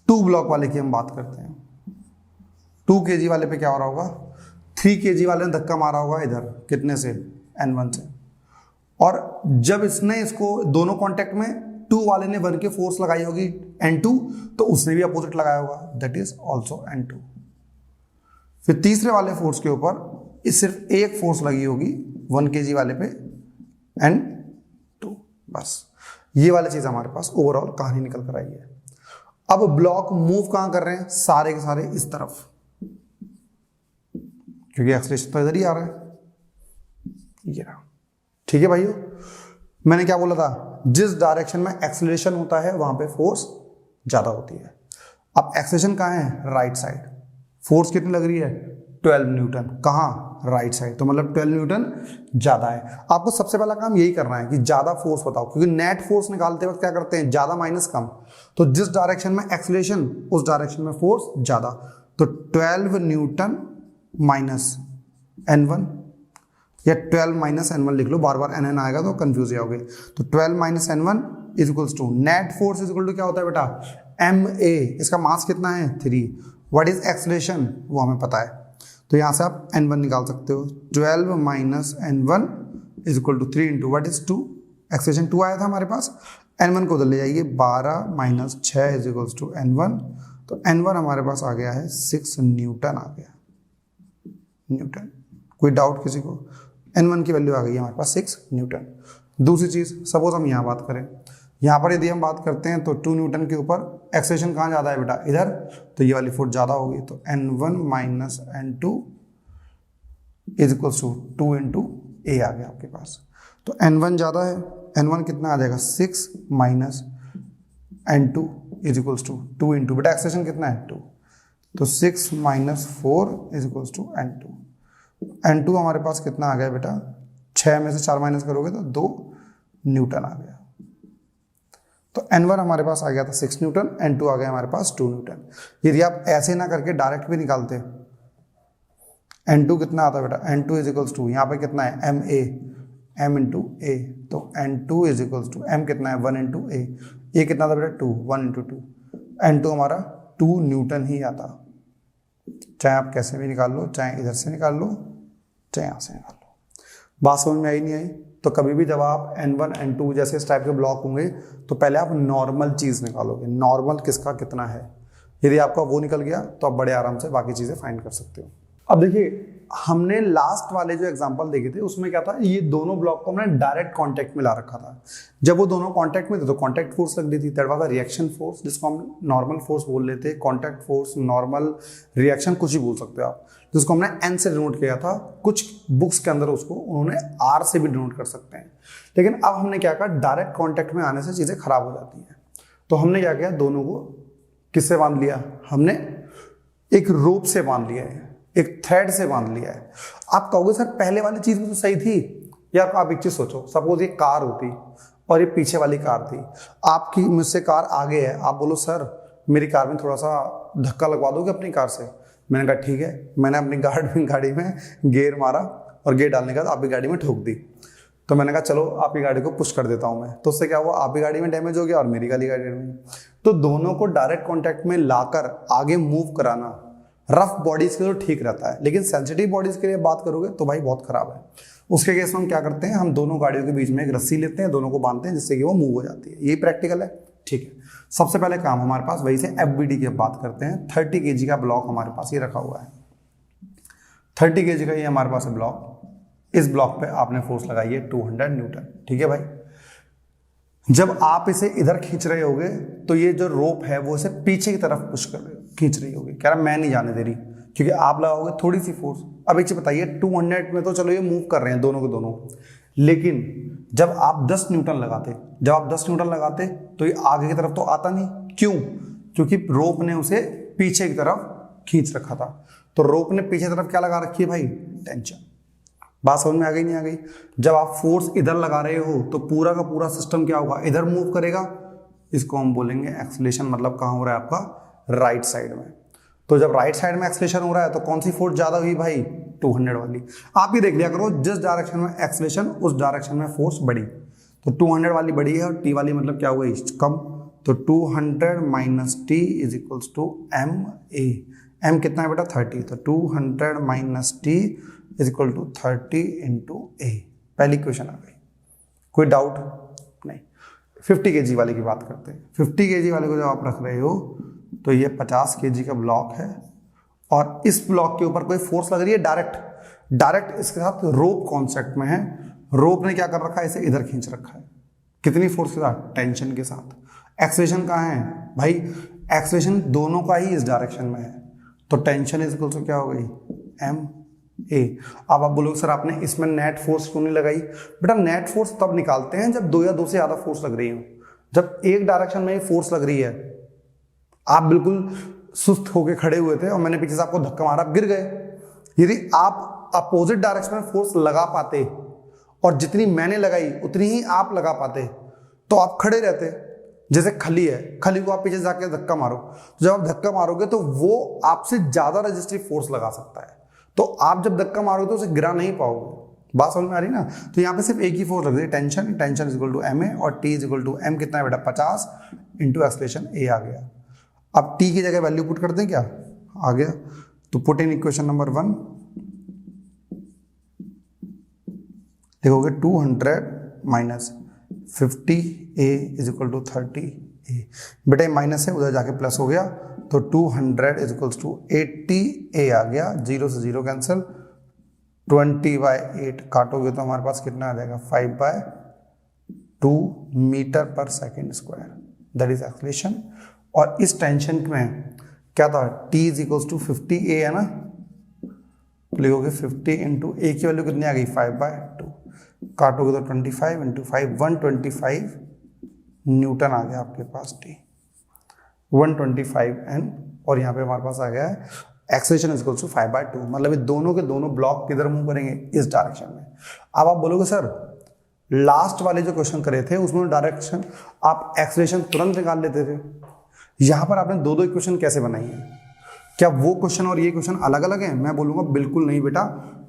2 ब्लॉक वाले की हम बात करते हैं। 2 kg वाले पे क्या हो रहा होगा, 3 kg वाले ने धक्का मारा होगा इधर, कितने से, N1 से। और जब इसने इसको दोनों कांटेक्ट में 2 वाले ने 1 के फोर्स लगाई होगी N2, तो उसने भी अपोजिट लगाया होगा, दैट इज ऑल्सो N2। फिर तीसरे वाले फोर्स के ऊपर इस सिर्फ एक फोर्स लगी होगी 1 kg वाले पे, N2। बस ये वाली चीज हमारे पास ओवरऑल कहानी निकल कर आई है। अब ब्लॉक मूव कहां कर रहे हैं, सारे के सारे इस तरफ, क्योंकि एक्सेलरेशन तो इधर ही आ रहा है, ये रहा। ठीक है भाइयों, मैंने क्या बोला था, जिस डायरेक्शन में एक्सेलरेशन होता है वहां पे फोर्स ज्यादा होती है। अब एक्सेलरेशन कहां है, राइट साइड। फोर्स कितनी लग रही है, 12 न्यूटन। कहां, राइट साइड। तो मतलब 12 न्यूटन ज्यादा है। आपको सबसे पहला काम यही करना है कि ज्यादा फोर्स बताओ, क्योंकि नेट फोर्स निकालते वक्त क्या करते हैं, ज्यादा माइनस कम। तो जिस डायरेक्शन में एक्सेलरेशन उस डायरेक्शन में फोर्स ज्यादा। तो 12 न्यूटन माइनस N1, या 12 - N1 लिख लो, बार बार NN आएगा तो कंफ्यूज जाओगे। तो 12 - N1 is equals to net force is equal to क्या होता है बेटा, MA। इसका मास कितना है, 3। व्हाट इज एक्सेलरेशन, वो हमें पता है। तो यहां से आप N1 निकाल सकते हो। 12 - N1 is equal to 3 into what is 2, acceleration 2 आया था हमारे पास। N1 को उधर ले जाइए, 12 - 6 इज इक्वल्स टू N1। तो N1 हमारे पास आ गया है 6 न्यूटन आ गया, न्यूटन। कोई डाउट किसी को, N1 की वैल्यू आ गई है हमारे पास 6 न्यूटन। दूसरी चीज, सपोज हम यहाँ बात करें, यहाँ पर यदि हम बात करते हैं तो 2 न्यूटन के ऊपर एक्सेलरेशन कहाँ ज़्यादा है बेटा, इधर, तो ये वाली फोर्स ज़्यादा होगी, तो N1 minus N2 is equals to 2 into a आ गया आपके पास। तो N1 ज़्यादा है, N1 कितना आ जाएगा 6 minus N2 is equals to 2 into, बेटा एक्सेलरेशन कितना है 2, तो 6 minus 4 is equals to N2। N2 हमारे पास कितना आ गया बेटा, 6 में से 4 माइनस करोगे तो 2 न्यूटन आ गया। तो N1 हमारे पास आ गया था 6 न्यूटन, N2 आ गया हमारे पास 2 न्यूटन। यदि आप ऐसे ना करके डायरेक्ट भी निकालते, N2 कितना आता है बेटा, N2 इज इक्वल्स टू, यहाँ पे कितना है MA, M इंटू ए, तो N2 is equals to M कितना है 1 इंटू ए, ये कितना था बेटा 2, 1 इंटू 2, N2 हमारा 2 न्यूटन ही आता। चाहे आप कैसे भी निकाल लो, चाहे इधर से निकाल लो, चाहे यहाँ से निकाल लो। बात समझ में आई नहीं आई? तो कभी भी जब आप N1 N2 जैसे इस टाइप के ब्लॉक होंगे तो पहले आप नॉर्मल चीज़ निकालोगे, नॉर्मल किसका कितना है। यदि आपका वो निकल गया तो आप बड़े आराम से बाकी चीज़ें फाइंड कर सकते हो। अब देखिए, हमने लास्ट वाले जो एग्जांपल देखे थे उसमें क्या था, ये दोनों ब्लॉक को हमने डायरेक्ट कांटेक्ट में ला रखा था। जब वो दोनों कांटेक्ट में थे तो कांटेक्ट फोर्स लग रही थी, that was the reaction force, जिसको हम नॉर्मल फोर्स बोल लेते हैं। कांटेक्ट फोर्स, नॉर्मल, रिएक्शन, कुछ ही बोल सकते हो आप, जिसको हमने एन से डिनोट किया था। कुछ बुक्स के अंदर उसको उन्होंने आर से भी डिनोट कर सकते हैं। लेकिन अब हमने क्या कहा, डायरेक्ट कॉन्टैक्ट में आने से चीज़ें खराब हो जाती हैं, तो हमने क्या किया, दोनों को किससे बांध लिया, हमने एक रोप से बांध लिया है, एक थ्रेड से बांध लिया है। आप कहोगे सर पहले वाली चीज भी तो सही थी यार। आप एक चीज सोचो, सपोज ये कार होती और ये पीछे वाली कार थी, आपकी मुझसे कार आगे है, आप बोलो सर मेरी कार में थोड़ा सा धक्का लगवा दोगे अपनी कार से। मैंने कहा ठीक है, मैंने अपनी गाड़ी में गियर मारा और गियर डालने के बाद आपकी गाड़ी में ठोक दी। तो मैंने कहा चलो आपकी गाड़ी को पुश कर देता हूं मैं, तो उससे क्या हुआ, आपकी गाड़ी में डैमेज हो गया और मेरी गाड़ी डैमेज। तो दोनों को डायरेक्ट कॉन्टैक्ट में लाकर आगे मूव कराना रफ बॉडीज के लिए तो ठीक रहता है, लेकिन सेंसिटिव बॉडीज के लिए बात करोगे तो भाई बहुत खराब है। उसके केस में हम क्या करते हैं, हम दोनों गाड़ियों के बीच में एक रस्सी लेते हैं, दोनों को बांधते हैं जिससे कि वो मूव हो जाती है। यही प्रैक्टिकल है, ठीक है। सबसे पहले काम हमारे पास वही से FBD की बात करते हैं। 30 kg का ब्लॉक हमारे पास ये रखा हुआ है, 30 kg का ये हमारे पास है ब्लॉक। इस ब्लॉक पे आपने फोर्स लगाई है 200 न्यूटन, ठीक है भाई। जब आप इसे इधर खींच रहे होगे तो ये जो रोप है वो इसे पीछे की तरफ पुश कर रहे हो, खींच रही होगी, कह रहा मैं नहीं जाने दे रही, क्योंकि आप लगाओगे थोड़ी सी फोर्स। अब एक चीज बताइए, 200 में तो चलो ये मूव कर रहे हैं दोनों के दोनों, लेकिन जब आप 10 न्यूटन लगाते तो ये आगे की तरफ तो आता नहीं। क्यों? क्योंकि रोप ने उसे पीछे की तरफ खींच रखा था। तो रोप ने पीछे तरफ क्या लगा रखी है भाई, टेंशन। बात समझ में आ गई नहीं आ गई? जब आप फोर्स इधर लगा रहे हो तो पूरा का पूरा सिस्टम क्या होगा, इधर मूव करेगा। इसको हम बोलेंगे एक्सीलरेशन। मतलब कहाँ हो रहा है आपका, राइट साइड में। तो जब राइट साइड में एक्सीलरेशन हो रहा है तो कौन सी फोर्स ज्यादा हुई भाई, 200 वाली। आप ही देख लिया करो, जिस डायरेक्शन में एक्सीलरेशन उस डायरेक्शन में फोर्स बढ़ी, तो 200 वाली बढ़ी है, और टी वाली मतलब क्या हुआ, कम। तो 200 minus T is equals to M a. M कितना है बेटा, 30। तो 200 minus T is equal to 30 into a. पहली क्वेश्चन आ गई, कोई डाउट नहीं। 50 kg वाले की बात करते हैं। 50 kg वाले को जब आप रख रहे हो तो ये 50 kg का ब्लॉक है, और इस ब्लॉक के ऊपर कोई फोर्स लग रही है डायरेक्ट इसके साथ रोप कॉन्सेप्ट में है। रोप ने क्या कर रखा है, इसे इधर खींच रखा है। कितनी फोर्स के साथ, टेंशन के साथ। एक्सेलरेशन कहाँ है भाई, एक्सेलरेशन दोनों का ही इस डायरेक्शन में है, तो टेंशन इज इक्वल टू क्या हो गई, एम ए। अब आप बोलोगे सर आपने इसमें नेट फोर्स क्यों नहीं लगाई। बेटा नेट फोर्स तब निकालते हैं जब दो या दो से ज्यादा फोर्स लग रही हो। जब एक डायरेक्शन में फोर्स लग रही है, आप बिल्कुल सुस्त होकर खड़े हुए थे और मैंने पीछे से आपको धक्का मारा, गिर गए। यदि आप अपोजिट डायरेक्शन में फोर्स लगा पाते और जितनी मैंने लगाई उतनी ही आप लगा पाते तो आप खड़े रहते। जैसे खली है, खली को आप पीछे जाके धक्का मारो, तो जब आप धक्का मारोगे तो वो आपसे ज्यादा रेजिस्टिव फोर्स लगा सकता है, तो आप जब धक्का मारोगे तो उसे गिरा नहीं पाओगे। बात समझ में आ रही ना। तो यहाँ पे सिर्फ एक ही फोर्स लग रही है, tension. Tension is equal to M a, और T is equal to m कितना है बेटा, 50 इंटू एक्सेलरेशन ए आ गया। अब टी की जगह वैल्यू पुट कर दें क्या, आ गया। तो पुट इन इक्वेशन नंबर 1, देखोगे 200 minus 50 A is equal to 30 A. बेटा माइनस है, उधर जाके प्लस हो गया, तो 200 इज इक्वल्स टू 80 ए आ गया। 0 से 0 कैंसिल, 20/8 काटोगे तो हमारे पास कितना आ जाएगा, 5/8 2 मीटर पर second square, that is acceleration. और इस टेंशन में क्या था, t is equal to 50 a है ना, लिखोगे 50 इंटू ए की वैल्यू कितनी आ गई 5/2, काटोगे तो 25 इंटू 5 125 न्यूटन आ गया आपके पास t 125 n। और यहाँ पे हमारे पास आ गया है एक्सेलरेशन इज इक्वल टू 5/2, मतलब ये दोनों के दोनों ब्लॉक किधर मूव करेंगे, इस डायरेक्शन में। अब आप बोलोगे सर लास्ट वाले जो क्वेश्चन करे थे उसमें डायरेक्शन आप एक्सेलरेशन तुरंत निकाल लेते थे, यहाँ पर आपने दो इक्वेशन कैसे बनाई है, क्या वो क्वेश्चन और ये क्वेश्चन अलग अलग है? मैं बोलूंगा बिल्कुल नहीं बेटा,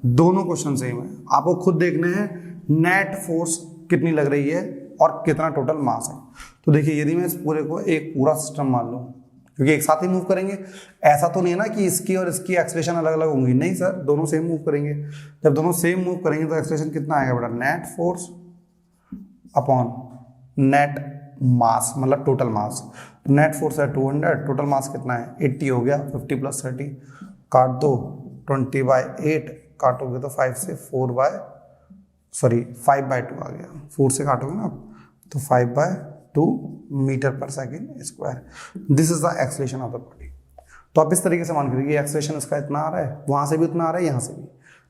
दोनों क्वेश्चन सेम है। आपको खुद देखने हैं नेट फोर्स कितनी लग रही है और कितना टोटल मास है। तो देखिए यदि मैं इस पूरे को एक पूरा सिस्टम मान लूँ, क्योंकि एक साथ ही मूव करेंगे, ऐसा तो नहीं है ना कि इसकी और इसकी एक्सेलरेशन अलग अलग होंगी, नहीं सर, दोनों सेम मूव करेंगे। जब दोनों सेम मूव करेंगे तो एक्सेलरेशन कितना आएगा बेटा, नेट फोर्स अपॉन नेट मास, मतलब टोटल मास। नेट फोर्स है 200, टोटल मास कितना है 80 हो गया, 50 + 30 काट दो, 20/8 काटोगे तो 5 से 5/2 आ गया, 4 से काटोगे ना आप तो 5/2 मीटर पर second square. This is the acceleration of the body. तो आप इस तरीके से मान करिए एक्सेलरेशन इसका इतना आ रहा है, वहां से भी उतना आ रहा है, यहाँ से भी।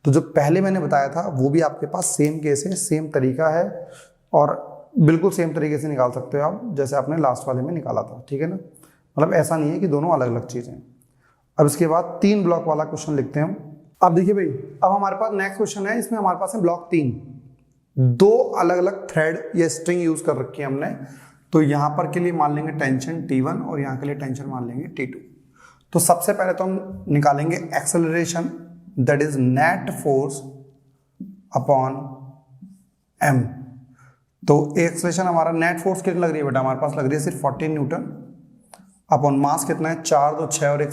तो जो पहले मैंने बताया था वो भी आपके पास सेम केस है, सेम तरीका है और बिल्कुल सेम तरीके से निकाल सकते हो आप जैसे आपने लास्ट वाले में निकाला था, ठीक है ना। मतलब ऐसा नहीं है कि दोनों अलग अलग चीजें। अब इसके बाद 3 ब्लॉक वाला क्वेश्चन लिखते हैं हम। अब देखिए भाई, अब हमारे पास नेक्स्ट क्वेश्चन है, इसमें हमारे पास है ब्लॉक 3, 2 अलग अलग थ्रेड या स्ट्रिंग यूज कर रखी है हमने। तो यहां पर के लिए मान लेंगे टेंशन T1 और यहाँ के लिए टेंशन मान लेंगे T2। तो सबसे पहले तो हम निकालेंगे acceleration, that is net force upon m। तो एक्सेलरेशन हमारा नेट फोर्स कितनी लग रही है बेटा, हमारे पास लग रही है सिर्फ 14 न्यूटन अपॉन मास कितना है 4 2 6 और 1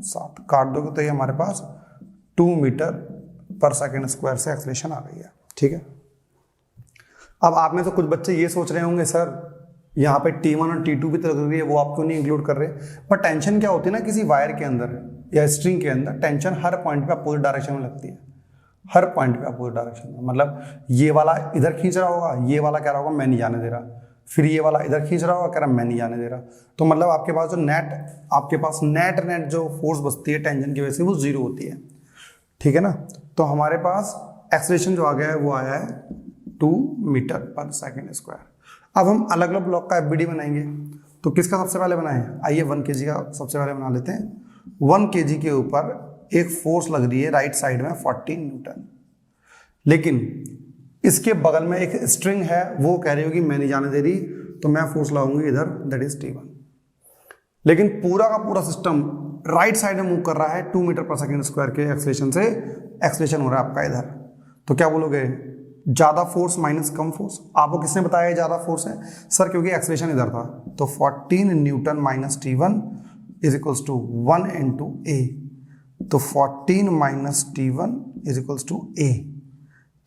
7 काट दोगे तो ये हमारे पास 2 मीटर पर सेकेंड स्क्वायर से एक्सेलरेशन आ रही है, ठीक है। अब आप में से कुछ बच्चे ये सोच रहे होंगे सर यहाँ पे T1 और T2 भी तो लग रही है, वो आप क्यों नहीं इंक्लूड कर रहे? पर टेंशन क्या होती है ना, किसी वायर के अंदर या स्ट्रिंग के अंदर टेंशन हर पॉइंट पे अपोजिट डायरेक्शन में लगती है, हर पॉइंट पे अपोजिट डायरेक्शन में। मतलब ये वाला इधर खींच रहा होगा, ये वाला कह रहा होगा मैं नहीं जाने दे रहा, फिर ये वाला इधर खींच रहा होगा कह रहा मैं नहीं जाने दे रहा। तो मतलब आपके पास जो नेट जो फोर्स बचती है टेंशन की वजह से वो 0 होती है, ठीक है ना। तो हमारे पास एक्सेलरेशन जो आ गया है वो आया है 2 मीटर पर सेकेंड स्क्वायर। अब हम अलग अलग ब्लॉक का एफबीडी बनाएंगे, तो किसका सबसे पहले बनाएं? आइए 1 kg का सबसे पहले बना लेते हैं। 1 kg के ऊपर एक फोर्स लग रही है राइट साइड में 14 न्यूटन, लेकिन इसके बगल में एक स्ट्रिंग है, वो कह रही होगी मैं नहीं जाने दे रही, तो मैं फोर्स लगाऊंगी इधर, दैट इज T1। लेकिन पूरा का पूरा सिस्टम राइट साइड में मूव कर रहा है 2 मीटर पर सेकेंड स्क्वायर के एक्सेलरेशन से, एक्सेलरेशन हो रहा है आपका इधर। तो क्या बोलोगे, ज्यादा फोर्स माइनस कम फोर्स? आपको किसने बताया ज्यादा फोर्स है? सर क्योंकि एक्सेलरेशन इधर था। तो 14 newton minus T1 is equals to 1 into a. तो 14 minus T1 is equals to a,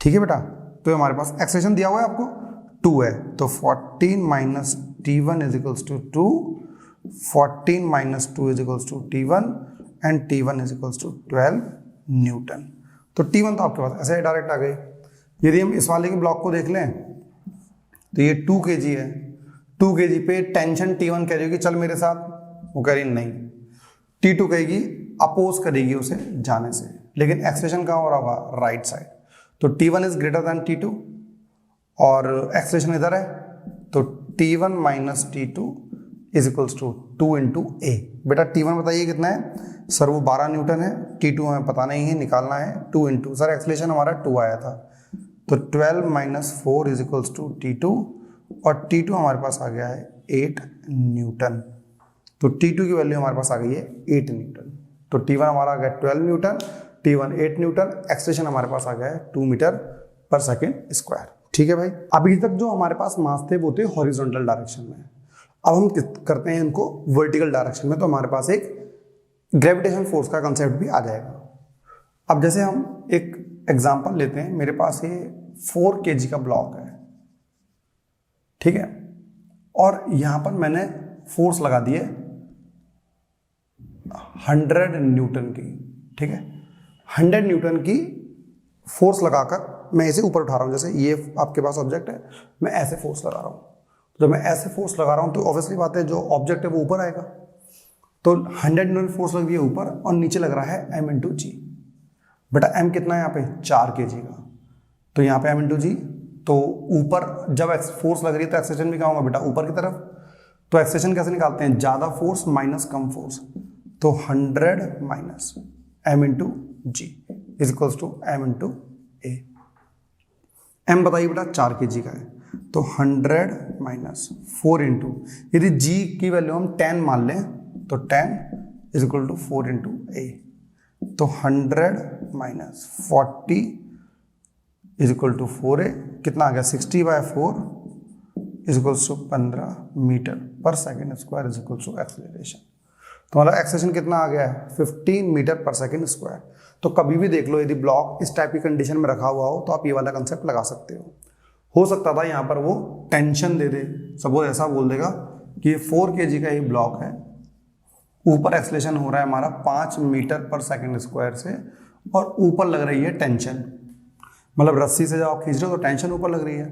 ठीक है बेटा। तो हमारे पास एक्सेलरेशन दिया हुआ है आपको 2 है, तो 14 minus T1 is equals to 2, 14 minus 2 is equals to T1 and T1 is equals to 12 newton. तो T1 तो आपके पास ऐसे ही डायरेक्ट आ गई। यदि हम इस वाले के ब्लॉक को देख लें तो ये 2 kg है, 2 kg पे टेंशन T1 कह रही होगी चल मेरे साथ, वो कह रही नहीं, T2 कहेगी अपोज करेगी उसे जाने से, लेकिन एक्सेलरेशन कहाँ हो रहा होगा, राइट साइड। तो T1 is greater than T2 और एक्सेलरेशन इधर है, तो T1 minus T2 is equals to 2 into a. बेटा T1 बताइए कितना है? सर वो 12 न्यूटन है, T2 हमें पता नहीं है, निकालना है 2 इंटू, सर एक्सेलरेशन हमारा 2 आया था, तो 12 minus 4 is equals to T2 और T2 हमारे पास आ गया है 8 न्यूटन। तो T2 की वैल्यू हमारे पास आ गई है 8 न्यूटन। तो T1 हमारा आ गया 12 न्यूटन, T1 8 न्यूटन, एक्सेलरेशन हमारे पास आ गया है 2 मीटर पर सेकेंड स्क्वायर, ठीक है भाई। अभी तक जो हमारे पास मास थे वो थे हॉरिजॉन्टल डायरेक्शन में, अब हम करते हैं इनको वर्टिकल डायरेक्शन में, तो हमारे पास एक ग्रेविटेशन फोर्स का कंसेप्ट भी आ जाएगा। अब जैसे हम एक एग्जांपल लेते हैं, मेरे पास ये 4 kg का ब्लॉक है, ठीक है, और यहां पर मैंने फोर्स लगा दी है 100 न्यूटन की, ठीक है। 100 न्यूटन की फोर्स लगाकर मैं इसे ऊपर उठा रहा हूँ, जैसे ये आपके पास ऑब्जेक्ट है, मैं ऐसे फोर्स लगा रहा हूँ, जब मैं ऐसे फोर्स लगा रहा हूँ तो ऑब्वियसली बात है जो ऑब्जेक्ट है वो ऊपर आएगा। तो 100 न्यूटन फोर्स लग रही है ऊपर और नीचे लग रहा है m इंटू जी। बेटा m कितना है यहाँ पे 4 kg का, तो यहाँ पे m इंटू जी, तो ऊपर जब फोर्स लग रही है तो एक्सेलेरेशन भी क्या होगा बेटा ऊपर की तरफ। तो एक्सेलेरेशन कैसे निकालते हैं, ज्यादा फोर्स माइनस कम फोर्स, तो 100 minus m into g is equals to m into a. m बताइए बेटा 4 kg का है, तो 100 माइनस 4 इंटू, यदि g की वैल्यू हम 10 मान लें तो 10 is equal to 4 into a, तो 100 minus 40 is equal to 4a, कितना आ गया 60/4 इज इक्वल टू 15 मीटर पर second square is equal to acceleration. तो मतलब एक्सेलरेशन कितना आ गया है 15 मीटर पर सेकेंड स्क्वायर। तो कभी भी देख लो यदि ब्लॉक इस टाइप की कंडीशन में रखा हुआ हो तो आप ये वाला कंसेप्ट लगा सकते हो सकता था यहाँ पर वो टेंशन दे दे, सपोज ऐसा बोल देगा कि ये 4 kg का ये ब्लॉक है, ऊपर एक्सेलरेशन हो रहा है हमारा 5 मीटर पर सेकेंड स्क्वायर से और ऊपर लग रही है टेंशन, मतलब रस्सी से जब आप खींच रहे हो तो टेंशन ऊपर लग रही है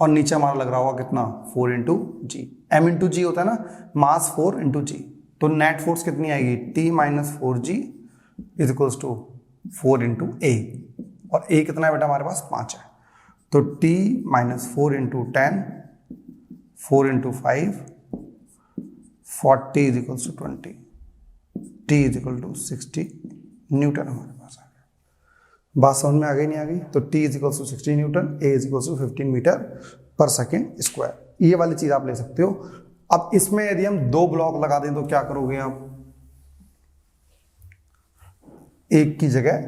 और नीचे हमारा लग रहा होगा कितना 4 इंटू जी। m इंटू जी होता है ना, मास 4 इंटू जी, तो नेट फोर्स कितनी आएगी t minus 4g is equals to 4 into a, और a कितना है बेटा हमारे पास 5 है, तो t minus 4 into 10, 4 into 5, 40 is equals to 20, t is equal to 60 newton हमारे पास आ गया। बात समझ में आ गई नहीं आ गई, तो t is equals to 60 newton, a is equals to 15 meter पर सेकेंड स्क्वायर। ये वाली चीज आप ले सकते हो। अब इसमें यदि हम 2 ब्लॉक लगा दें तो क्या करोगे आप, एक की जगह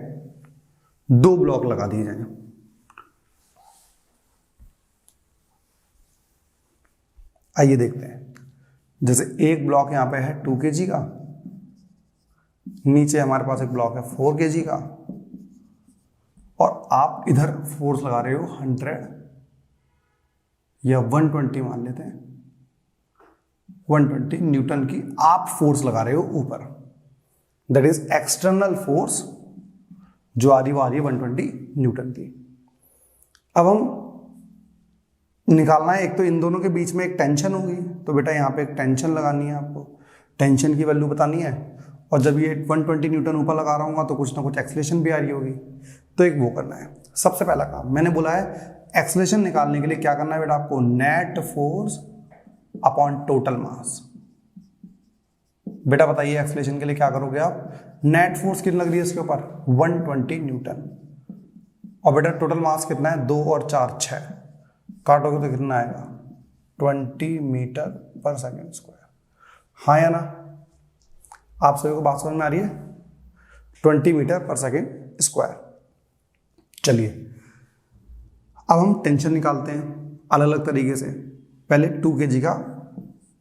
2 ब्लॉक लगा दिए जाए। आइए देखते हैं, जैसे एक ब्लॉक यहां पे है 2 kg का, नीचे हमारे पास एक ब्लॉक है 4 kg का, और आप इधर फोर्स लगा रहे हो 100 या 120 मान लेते हैं, 120 न्यूटन की आप फोर्स लगा रहे हो ऊपर, दैट इज एक्सटर्नल फोर्स जो आ रही है 120 न्यूटन की। अब हम निकालना है, एक तो इन दोनों के बीच में एक टेंशन होगी, तो बेटा यहाँ पे एक टेंशन लगानी है आपको, टेंशन की वैल्यू बतानी है, और जब ये 120 न्यूटन ऊपर लगा रहा हूँ तो कुछ ना कुछ एक्सेलरेशन भी आ रही होगी, तो एक वो करना है। सबसे पहला काम मैंने बोला है एक्सेलरेशन निकालने के लिए क्या करना है बेटा आपको, नेट फोर्स अपॉन टोटल मास। बेटा बताइए एक्सेलरेशन के लिए क्या करोगे आप, नेट फोर्स कितनी लग रही है इसके ऊपर 120 न्यूटन, और बेटा टोटल मास कितना है 2 और 4 6, काटोगे तो कितना आएगा 20 मीटर पर सेकेंड स्क्वायर। हाँ या ना, आप सभी को बात समझ में आ रही है, 20 मीटर पर सेकेंड स्क्वायर। चलिए अब हम टेंशन निकालते हैं अलग अलग तरीके से। पहले 2 kg का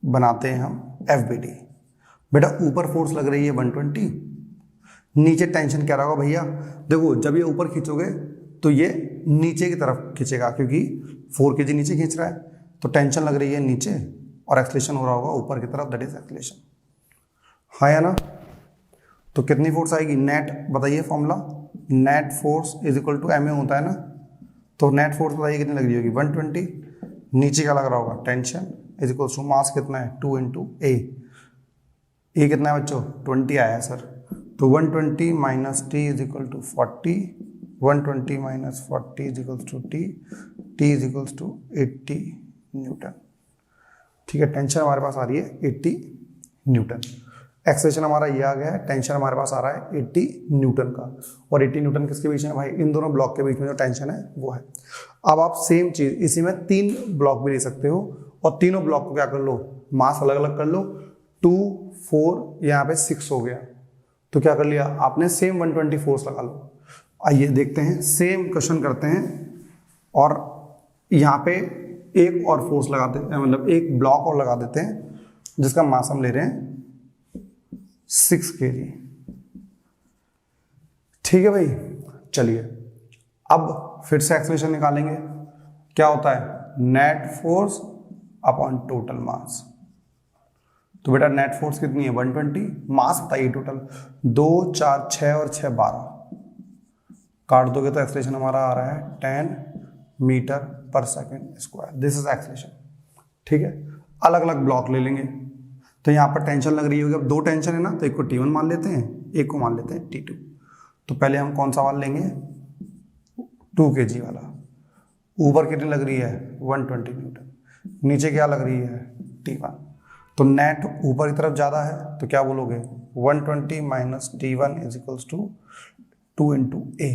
बनाते हैं हम FBD। बेटा ऊपर फोर्स लग रही है 120, नीचे टेंशन क्या रहा भैया, देखो जब ये ऊपर खींचोगे तो ये नीचे की तरफ खींचेगा क्योंकि 4 kg नीचे खींच रहा है, तो टेंशन लग रही है नीचे और एक्सेलरेशन हो रहा होगा ऊपर की तरफ, दैट इज एक्सेलरेशन। हाँ या ना, तो कितनी फोर्स आएगी, नेट बताइए formula, net force is equal to M A होता है ना, तो नेट फोर्स बताइए कितनी लग रही होगी 120, नीचे क्या लग रहा होगा tension, is equal to mass कितना है 2 इंटू ए, ए कितना है बच्चों 20 आया है सर, तो 120 minus T is equal to 40, 120 minus 40 is equal to T is equal to 80 newton. ठीक है, टेंशन हमारे पास आ रही है 80 न्यूटन, एक्सेलरेशन हमारा ये आ गया है, टेंशन हमारे पास आ रहा है 80 न्यूटन का, और 80 न्यूटन किसके बीच में भाई, इन दोनों ब्लॉक के बीच में जो टेंशन है वो है। अब आप सेम चीज इसी में 3 ब्लॉक भी ले सकते हो, और तीनों ब्लॉक को क्या कर लो, मास अलग अलग कर लो, 2 4 यहाँ पे 6 हो गया, तो क्या कर लिया आपने, सेम 120 फोर्स लगा लो। आइए देखते हैं, सेम क्वेश्चन करते हैं, और यहाँ पे एक और फोर्स लगाते हैं, मतलब एक ब्लॉक और लगा देते हैं जिसका मास हम ले रहे हैं 6 kg। ठीक है भाई, चलिए अब फिर से एक्सेलरेशन निकालेंगे, क्या होता है नेट फोर्स अपॉन टोटल मास। तो बेटा नेट फोर्स कितनी है 120, मास बताइए टोटल 2 4 6 और 6 12, काट दोगे तो एक्सेलरेशन हमारा आ रहा है 10 मीटर पर second square. This is acceleration. ठीक है, अलग अलग ब्लॉक ले लेंगे। तो यहाँ पर टेंशन लग रही होगी, अब दो टेंशन है ना, तो एक को T1 मान लेते हैं, एक को मान लेते हैं T2। तो पहले हम कौन सा वाला लेंगे, 2 kg वाला। ऊपर कितनी लग रही है 120 न्यूटन, नीचे क्या लग रही है T1। तो नेट ऊपर की तरफ ज़्यादा है, तो क्या बोलोगे 120 minus T1 is equals to 2 into a.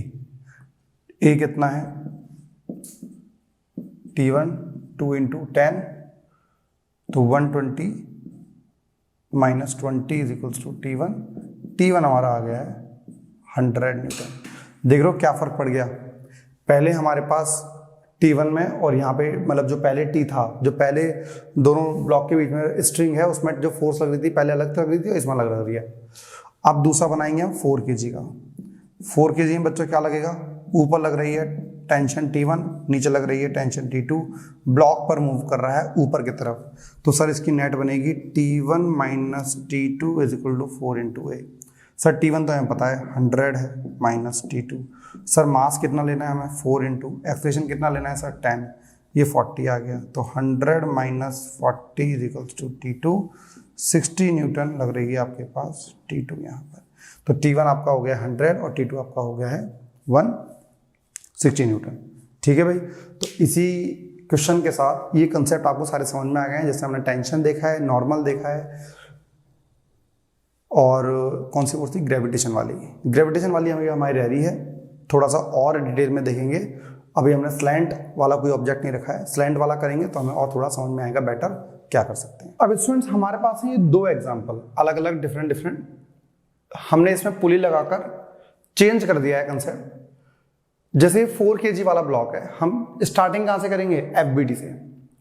A कितना है T1 2 इंटू 10, तो 120 minus 20 is equals to T1। T1 हमारा आ गया है 100 न्यूटन। देख रहे हो क्या फर्क पड़ गया, पहले हमारे पास T1 में और यहाँ पे मतलब जो पहले T था, जो पहले दोनों ब्लॉक के बीच में स्ट्रिंग है उसमें जो फोर्स लग रही थी पहले अलग लग रही थी और इसमें अलग लग रही है। अब दूसरा बनाएंगे हम 4 kg का। 4 kg में बच्चों क्या लगेगा, ऊपर लग रही है टेंशन T1, नीचे लग रही है टेंशन T2, ब्लॉक पर मूव कर रहा है ऊपर की तरफ। तो सर इसकी नेट बनेगी T1 minus T2 is equal to 4 into A. Sir T1 तो हमें पता है 100 है माइनस T2। सर मास कितना लेना है हमें 4 इंटू, एक्सेलरेशन कितना लेना है सर 10, ये 40 आ गया। तो 100 minus 40 is equals to T2, 60 newton लग रही है आपके पास T2 यहाँ पर। तो T1 आपका हो गया 100 और T2 आपका हो गया है 160 न्यूटन। ठीक है भाई, तो इसी क्वेश्चन के साथ ये कंसेप्ट आपको सारे समझ में आ गए हैं। जैसे हमने टेंशन देखा है, नॉर्मल देखा है, और कौन सी फोर्स थी ग्रेविटेशन वाली। ग्रेविटेशन वाली हमारी रह रही है, थोड़ा सा और डिटेल में देखेंगे। अभी हमने स्लैंट वाला कोई ऑब्जेक्ट नहीं रखा है, स्लैंट वाला करेंगे तो हमें और थोड़ा समझ में आएगा बेटर क्या कर सकते हैं। अब स्टूडेंट्स हमारे पास है ये दो एग्जांपल, अलग अलग डिफरेंट। हमने इसमें पुली लगाकर चेंज कर दिया है कंसेप्ट। जैसे 4 kg वाला ब्लॉक है, हम स्टार्टिंग कहाँ से करेंगे FBT से,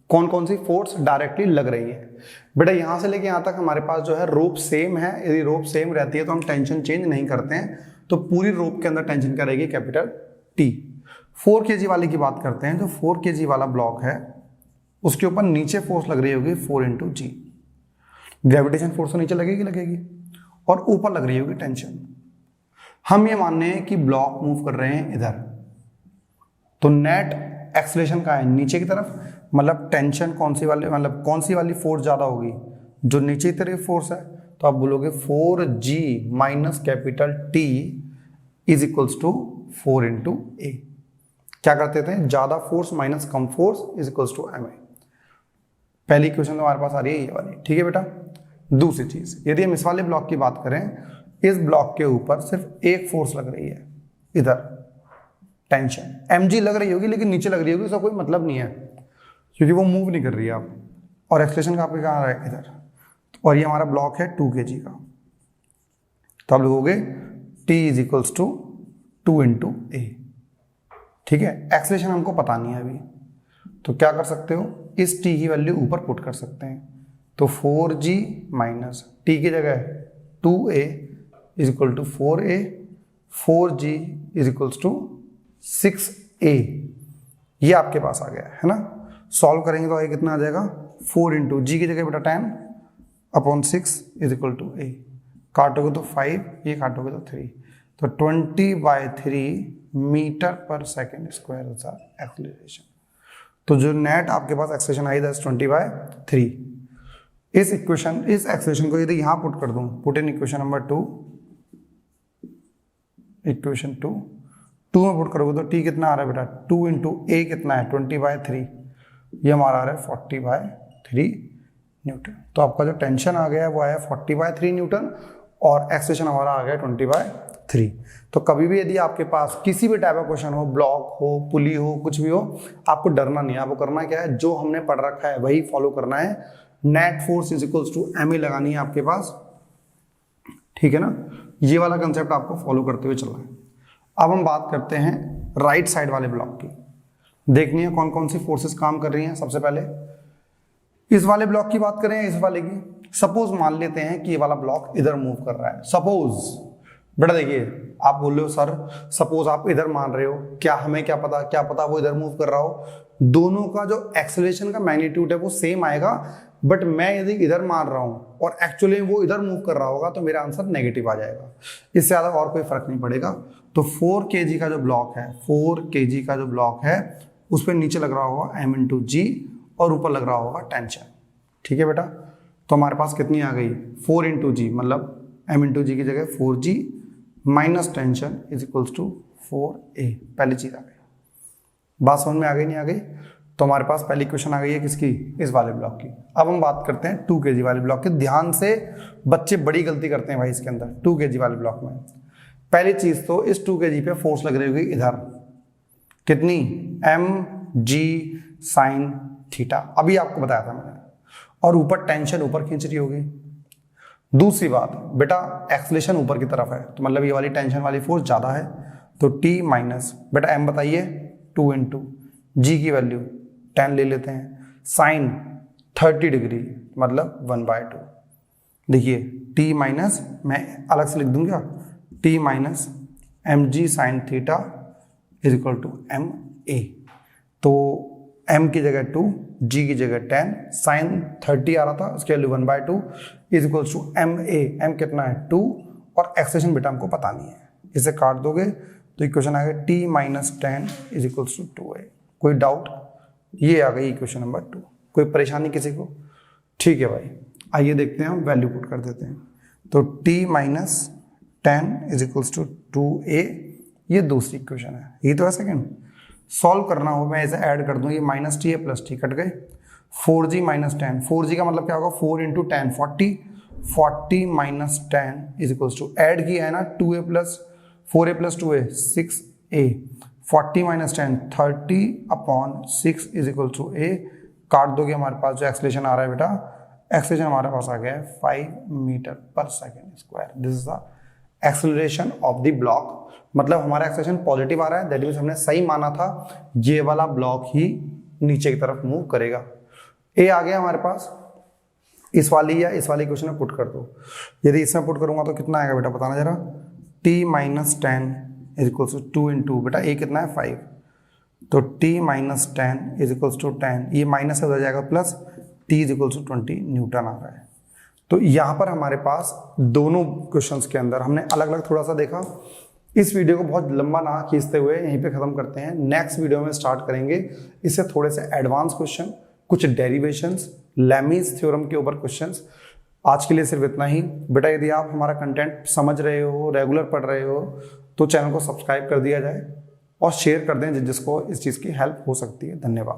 कौन कौन सी फोर्स डायरेक्टली लग रही है। बेटा यहाँ से लेके यहाँ तक हमारे पास जो है रोप सेम है, यदि रोप सेम रहती है तो हम टेंशन चेंज नहीं करते हैं, तो पूरी रोप के अंदर टेंशन क्या रहेगी कैपिटल T। 4 kg वाले की बात करते हैं, जो 4 kg वाला ब्लॉक है उसके ऊपर नीचे फोर्स लग रही होगी 4 इंटू जी। ग्रेविटेशन फोर्स तो नीचे लगेगी और ऊपर लग रही होगी टेंशन। हम ये मान रहे हैं कि ब्लॉक मूव कर रहे हैं इधर, तो नेट एक्सेलरेशन का है नीचे की तरफ, मतलब टेंशन कौन सी वाली फोर्स ज्यादा होगी, जो नीचे की तरफ फोर्स है। तो आप बोलोगे 4G minus capital T is equals to 4 into a. क्या करते थे, ज्यादा फोर्स माइनस कम force is equals to M a. पहली इक्वेशन तो हमारे पास आ रही है ये वाली। ठीक है बेटा, दूसरी चीज, यदि हम इस वाले ब्लॉक की बात करें, इस ब्लॉक के ऊपर सिर्फ एक फोर्स लग रही है, इधर टेंशन mg लग रही होगी, लेकिन नीचे लग रही होगी, उसका कोई मतलब नहीं है क्योंकि वो मूव नहीं कर रही है आप, और एक्सेलरेशन का आपके कहाँ है इधर, और ये हमारा ब्लॉक है 2 kg का। तो आप लिखोगे T is equals to 2 into a. ठीक है, एक्सेलरेशन हमको पता नहीं है अभी, तो क्या कर सकते हो, इस T की वैल्यू ऊपर पुट कर सकते हैं। तो 4G माइनस T की जगह 2A is equal to 4A, 4G is equals to 6A। ये आपके पास आ गया है ना। सॉल्व करेंगे तो आगे कितना आ जाएगा, 4 इंटू जी की जगह बेटा 10 अपॉन 6 इज इक्वल टू ए। काटोगे तो 5, ये काटोगे तो 3, तो 20/3 मीटर पर सेकेंड स्क्वायर एक्सेलरेशन। तो जो नेट आपके पास एक्सेलरेशन आई दैट्स 20/3। इस एक्सेलरेशन को यदि यहां पुट कर दूं, put in equation number 2, equation 2 में पुट करोगे तो T कितना आ रहा है बेटा, 2 इंटू ए कितना है 20/3, ये हमारा आ रहा है 40/3 न्यूटन। तो आपका जो टेंशन आ गया है वो आया 40/3 न्यूटन और एक्सेलरेशन हमारा आ गया 20/3। तो कभी भी यदि आपके पास किसी भी टाइप का क्वेश्चन हो, ब्लॉक हो, पुली हो, कुछ भी हो, आपको डरना नहीं है। आपको करना क्या है, जो हमने पढ़ रखा है वही फॉलो करना है। Net force is equals to M A लगानी है आपके पास, ठीक है ना। ये वाला कंसेप्ट आपको फॉलो करते हुए चलना है। अब हम बात करते हैं राइट साइड वाले ब्लॉक की। देखनी है कौन कौन सी फोर्सेस काम कर रही हैं। सबसे पहले इस वाले ब्लॉक की बात करें, इस वाले की। सपोज मान लेते हैं कि ये वाला ब्लॉक इधर मूव कर रहा है। सपोज बेटा देखिए, आप बोल रहे हो सर सपोज आप इधर मान रहे हो, क्या हमें क्या पता वो इधर मूव कर रहा हो। दोनों का जो एक्सेलरेशन का मैग्नीट्यूड है वो सेम आएगा, बट मैं यदि इधर मान रहा हूं और एक्चुअली वो इधर मूव कर रहा होगा तो मेरा आंसर नेगेटिव आ जाएगा। इससे ज्यादा और कोई फर्क नहीं पड़ेगा। तो 4 kg का जो ब्लॉक है, 4 kg का जो ब्लॉक है उस पर नीचे लग रहा होगा m इंटू जी और ऊपर लग रहा होगा टेंशन। ठीक है बेटा, तो हमारे पास कितनी आ गई 4 इंटू जी, मतलब m इंटू जी की जगह 4g minus tension is equals to 4a। पहली चीज आ गई। बात समझ में आ गई नहीं आ गई? तो हमारे पास पहली क्वेश्चन आ गई है किसकी, इस वाले ब्लॉक की। अब हम बात करते हैं 2 kg वाले ब्लॉक की। ध्यान से, बच्चे बड़ी गलती करते हैं भाई इसके अंदर 2 kg वाले ब्लॉक में। पहली चीज तो इस 2 kg पे फोर्स लग रही होगी इधर, कितनी m g साइन थीटा, अभी आपको बताया था मैंने, और ऊपर टेंशन ऊपर खींच रही होगी। दूसरी बात बेटा, एक्सेलरेशन ऊपर की तरफ है, तो मतलब ये वाली टेंशन वाली फोर्स ज्यादा है, तो t माइनस बेटा m बताइए 2 इंटू जी की वैल्यू 10 ले लेते हैं, साइन 30 डिग्री मतलब 1/2। देखिए t माइनस, मैं अलग से लिख दूंगा, t minus M G sine theta is equal to M A. तो m की जगह 2, g की जगह 10, साइन 30 आ रहा था, उसकी value 1/2 is equal to M A. m कितना है 2, और एक्सेशन बेटा हमको पता नहीं है, इसे काट दोगे तो इक्वेशन आ गया t minus 10 is equal to 2a। कोई डाउट? ये आ गई इक्वेशन नंबर 2। कोई परेशानी किसी को? ठीक है भाई, आइए देखते हैं, हम वैल्यू पुट कर देते हैं। तो t minus 10 is equals to 2a, ये दूसरी इक्वेशन है, ये तो है सेकेंड। सॉल्व करना हो, मैं इसे ऐड कर दूं, ये माइनस टी है प्लस टी कट गए, 4g माइनस 10, 4g का मतलब क्या होगा 4 into 10 40, 40 minus 10 is equals to, add किया है ना 2a plus 4a plus 2a 6a, 40 minus 10 30 upon 6 is equal to a। काट दोगे, हमारे पास जो एक्सेलरेशन आ रहा है बेटा, एक्सेलरेशन हमारे पास आ गया है 5 मीटर पर second square. This is the acceleration of the block, मतलब हमारा एक्सेलरेशन पॉजिटिव आ रहा है, दैट मींस हमने सही माना था, ये वाला ब्लॉक ही नीचे की तरफ मूव करेगा। ए आ गया हमारे पास, इस वाली या इस वाली क्वेश्चन में पुट कर दो। यदि इसमें पुट करूंगा तो कितना आएगा बेटा बताना जरा, t minus 10 is equals to 2 into बेटा ए कितना है 5, तो t minus 10 is equals to 10, ये माइनस से हो जाएगा plus, t is equals to 20 newton आ रहा है। तो यहाँ पर हमारे पास दोनों क्वेश्चंस के अंदर हमने अलग अलग थोड़ा सा देखा। इस वीडियो को बहुत लंबा ना खींचते हुए यहीं पे खत्म करते हैं, नेक्स्ट वीडियो में स्टार्ट करेंगे इससे थोड़े से एडवांस क्वेश्चन, कुछ डेरिवेशंस, लेमीज थ्योरम के ऊपर क्वेश्चंस। आज के लिए सिर्फ इतना ही बेटा। यदि आप हमारा कंटेंट समझ रहे हो, रेगुलर पढ़ रहे हो, तो चैनल को सब्सक्राइब कर दिया जाए और शेयर कर दें जिसको इस चीज़ की हेल्प हो सकती है। धन्यवाद।